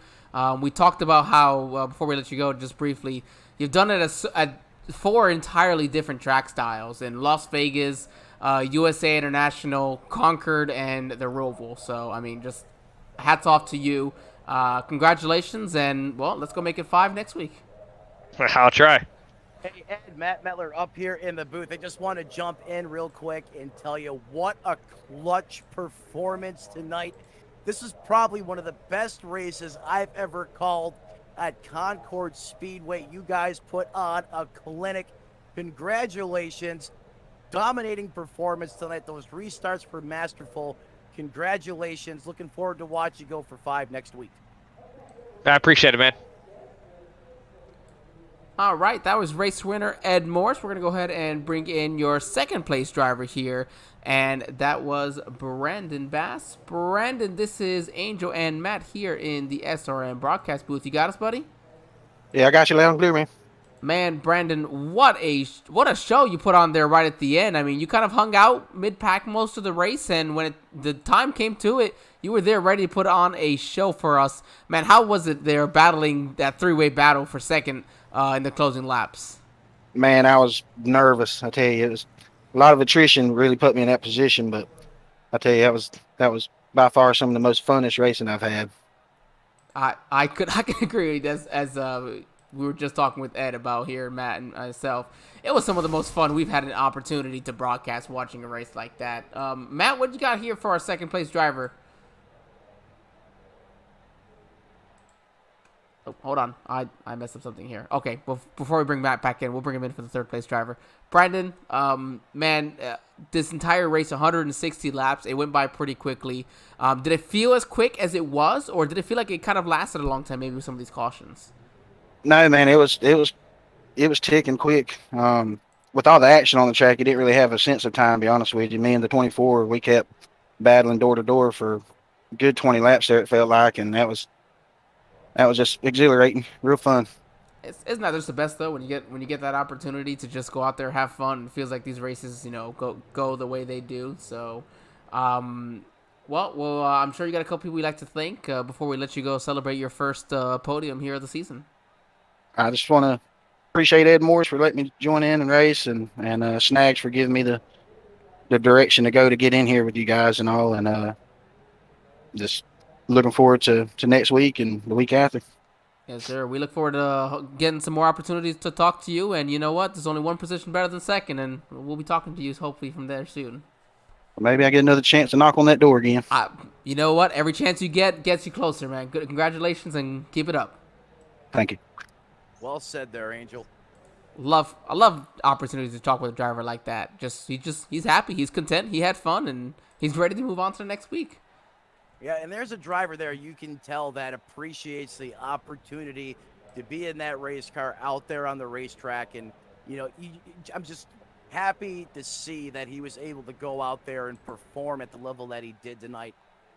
We talked about how, before we let you go, just briefly, you've done it at 4 entirely different track styles in Las Vegas, USA International, Concord, and the Roval. So, I mean, just hats off to you. Congratulations, and, well, let's go make it 5 next week. I'll try. Hey, Ed, Matt Metler up here in the booth. I just want to jump in real quick and tell you what a clutch performance tonight. This is probably one of the best races I've ever called at Concord Speedway. You guys put on a clinic. Congratulations. Dominating performance tonight. Those restarts were masterful. Congratulations. Looking forward to watch you go for 5 next week. I appreciate it, man. All right, that was race winner Ed Morse. We're going to go ahead and bring in your second place driver here, and that was Brandon Bass. Brandon, this is Angel and Matt here in the SRM broadcast booth. You got us, buddy? Yeah, I got you loud and clear, man. Man, Brandon, what a show you put on there right at the end. I mean, you kind of hung out mid-pack most of the race, and when the time came to it, you were there ready to put on a show for us. Man, how was it there battling that 3-way battle for second in the closing laps? Man, I was nervous. I tell you, it was a lot of attrition really put me in that position, but I tell you, that was by far some of the most funnest racing I've had. I can agree with you, as we were just talking with Ed about here, Matt and myself. It was some of the most fun we've had an opportunity to broadcast watching a race like that. Matt, what you got here for our second place driver? Oh, hold on. I messed up something here. Okay, well, before we bring Matt back in, we'll bring him in for the third place driver. Brandon, this entire race, 160 laps, it went by pretty quickly. Did it feel as quick as it was, or did it feel like it kind of lasted a long time, maybe with some of these cautions? No, man, it was ticking quick. With all the action on the track, you didn't really have a sense of time, to be honest with you. Me and the 24, we kept battling door to door for a good 20 laps there, it felt like, and that was just exhilarating, real fun. Isn't that just the best though, when you get that opportunity to just go out there, have fun? It feels like these races, go the way they do. So, I'm sure you got a couple people you'd like to thank before we let you go celebrate your first podium here of the season. I just want to appreciate Ed Morris for letting me join in and race, and Snags for giving me the direction to go to get in here with you guys and all, and just looking forward to next week and the week after. Yes, sir. We look forward to getting some more opportunities to talk to you. And you know what? There's only one position better than second, and we'll be talking to you hopefully from there soon. Maybe I get another chance to knock on that door again. You know what? Every chance you get gets you closer, man. Good, congratulations, and keep it up. Thank you. Well said there, Angel. I love opportunities to talk with a driver like that. He's happy, he's content, he had fun, and he's ready to move on to the next week. Yeah, and there's a driver there you can tell that appreciates the opportunity to be in that race car out there on the racetrack. And, I'm just happy to see that he was able to go out there and perform at the level that he did tonight.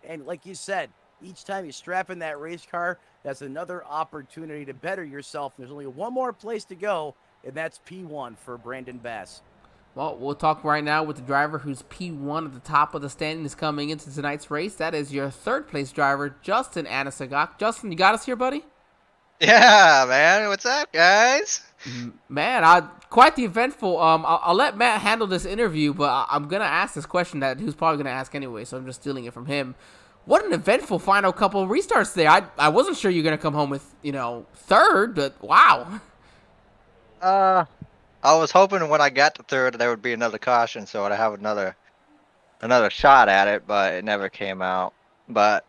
And like you said, each time you strap in that race car, that's another opportunity to better yourself. There's only one more place to go, and that's P1 for Brandon Bass. Well, we'll talk right now with the driver who's P1 at the top of the standings coming into tonight's race. That is your third place driver, Justin Anasagak. Justin, you got us here, buddy? Yeah, man. What's up, guys? Man, quite the eventful. I'll let Matt handle this interview, but I'm going to ask this question that he was probably going to ask anyway, so I'm just stealing it from him. What an eventful final couple of restarts there. I wasn't sure you were going to come home with, third, but wow. I was hoping when I got to third there would be another caution, so I'd have another shot at it, but it never came out. But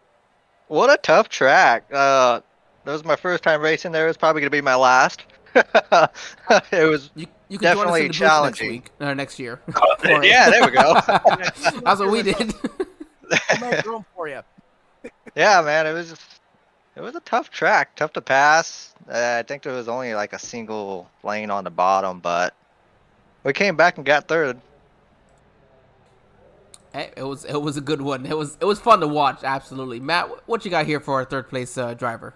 what a tough track. That was my first time racing there. It was probably going to be my last. It was you can definitely challenging. Next year. Yeah, there we go. That's what we did. We'll make room for you. Yeah, man, it was a tough track, tough to pass. I think there was only like a single lane on the bottom, but we came back and got third. Hey, it was a good one. It was fun to watch, absolutely. Matt, what you got here for our third place driver?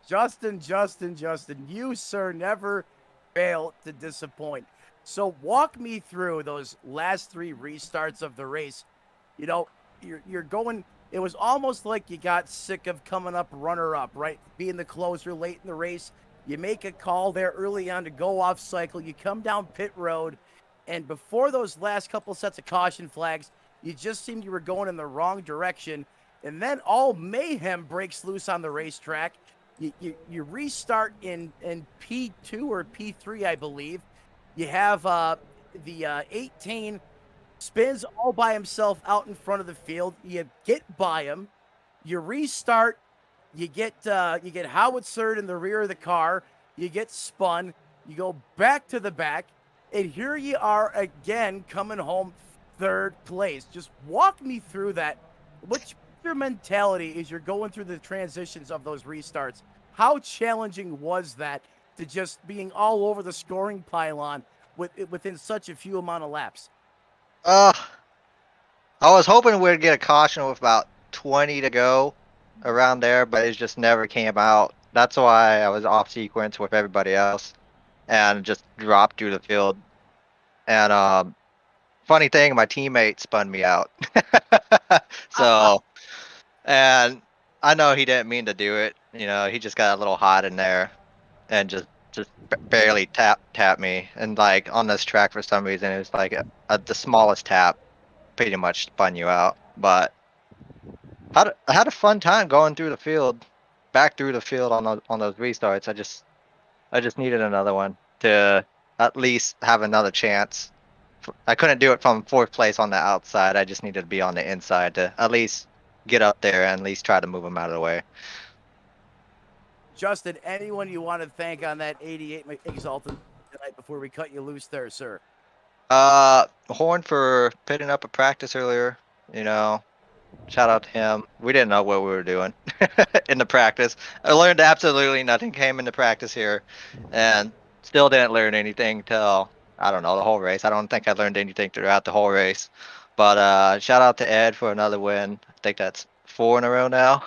Justin, you, sir, never fail to disappoint. So walk me through those last 3 restarts of the race. You're going. It was almost like you got sick of coming up runner-up, right? Being the closer late in the race. You make a call there early on to go off cycle. You come down pit road, and before those last couple sets of caution flags, you just seemed you were going in the wrong direction. And then all mayhem breaks loose on the racetrack. You restart in P2 or P3, I believe. You have the 18 spins all by himself out in front of the field. You get by him. You restart. You get howitzered in the rear of the car. You get spun. You go back to the back. And here you are again coming home third place. Just walk me through that. What's your mentality as you're going through the transitions of those restarts? How challenging was that to just being all over the scoring pylon within such a few amount of laps? I was hoping we'd get a caution with about 20 to go around there, but it just never came out. That's why I was off sequence with everybody else and just dropped through the field. And funny thing, my teammate spun me out. So, and I know he didn't mean to do it. You know, he just got a little hot in there and just barely tap me. And like on this track, for some reason, it was like the smallest tap pretty much spun you out. But I had a fun time going through the field, back through the field on those restarts. I just needed another one to at least have another chance. I couldn't do it from fourth place on the outside. I just needed to be on the inside to at least get up there and at least try to move them out of the way. Justin, anyone you want to thank on that 88 Exalted tonight before we cut you loose there, sir? Horn for pitting up a practice earlier. You know, shout out to him. We didn't know what we were doing in the practice. I learned absolutely nothing. Came into practice here and still didn't learn anything till, I don't know, the whole race. I don't think I learned anything throughout the whole race. But shout out to Ed for another win. I think that's 4 in a row now.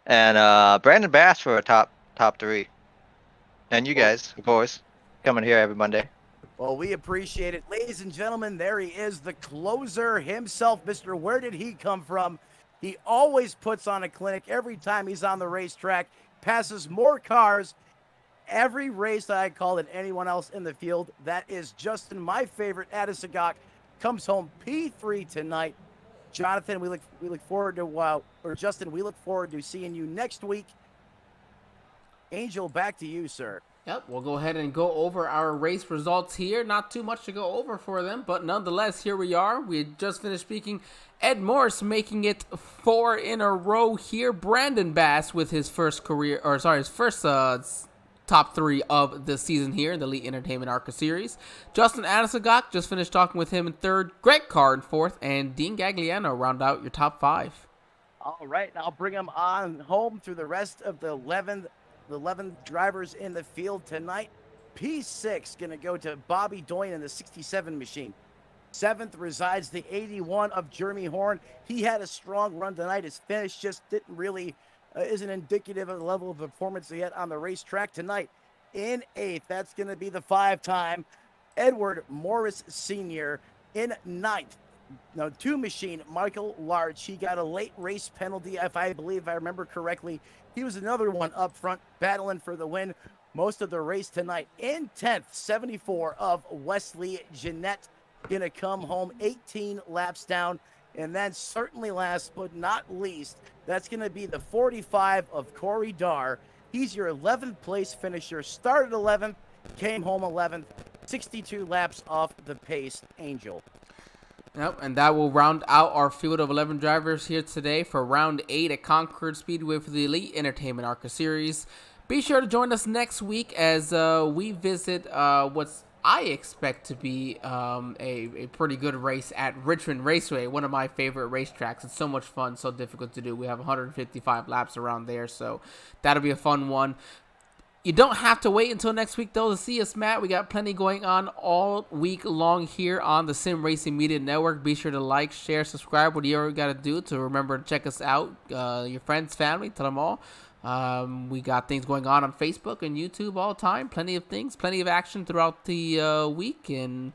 And Brandon Bass for a top 3. And you guys, of course, coming here every Monday. Well, we appreciate it. Ladies and gentlemen, there he is, the closer himself, Mr. Where Did He Come From? He always puts on a clinic every time he's on the racetrack, passes more cars every race that I call than anyone else in the field. That is Justin, my favorite. Adesagok comes home P3 tonight. Jonathan, we look forward to, or Justin, we look forward to seeing you next week. Angel, back to you, sir. Yep, we'll go ahead and go over our race results here. Not too much to go over for them, but nonetheless, here we are. We had just finished speaking. Ed Morris making it 4 in a row here. Brandon Bass with his first top 3 of the season here in the Elite Entertainment ARCA Series. Justin Adesagok, just finished talking with him in 3rd. Greg Carr in 4th. And Dean Gagliano round out your top 5. All right, and I'll bring them on home through the rest of the 11 drivers in the field tonight. P6 going to go to Bobby Doyen in the 67 machine. 7th resides the 81 of Jeremy Horn. He had a strong run tonight. His finish just didn't really isn't indicative of the level of performance he had on the racetrack tonight. In 8th, that's going to be the 5-time Edward Morris Sr. In 9th, now 2 machine, Michael Larch. He got a late race penalty, if I remember correctly. He was another one up front battling for the win most of the race tonight. In 10th, 74 of Wesley Jeanette, going to come home 18 laps down. And then certainly last but not least, that's going to be the 45 of Corey Darr. He's your 11th place finisher. Started 11th, came home 11th, 62 laps off the pace. Angel. Yep, and that will round out our field of 11 drivers here today for round 8 at Concord Speedway for the Elite Entertainment ARCA Series. Be sure to join us next week as we visit what's I expect to be a pretty good race at Richmond Raceway, one of my favorite racetracks. It's so much fun, so difficult to do. We have 155 laps around there, so that'll be a fun one. You don't have to wait until next week, though, to see us, Matt. We got plenty going on all week long here on the Sim Racing Media Network. Be sure to like, share, subscribe, whatever you got to do to remember to check us out. Your friends, family, tell them all. We got things going on Facebook and YouTube all the time. Plenty of things, plenty of action throughout the week, and,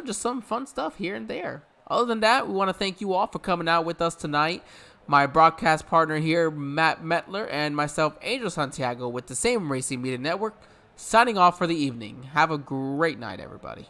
just some fun stuff here and there. Other than that, we want to thank you all for coming out with us tonight. my broadcast partner here, Matt Metler, and myself, Angel Santiago, with the same Racing Media Network, signing off for the evening. Have a great night, everybody.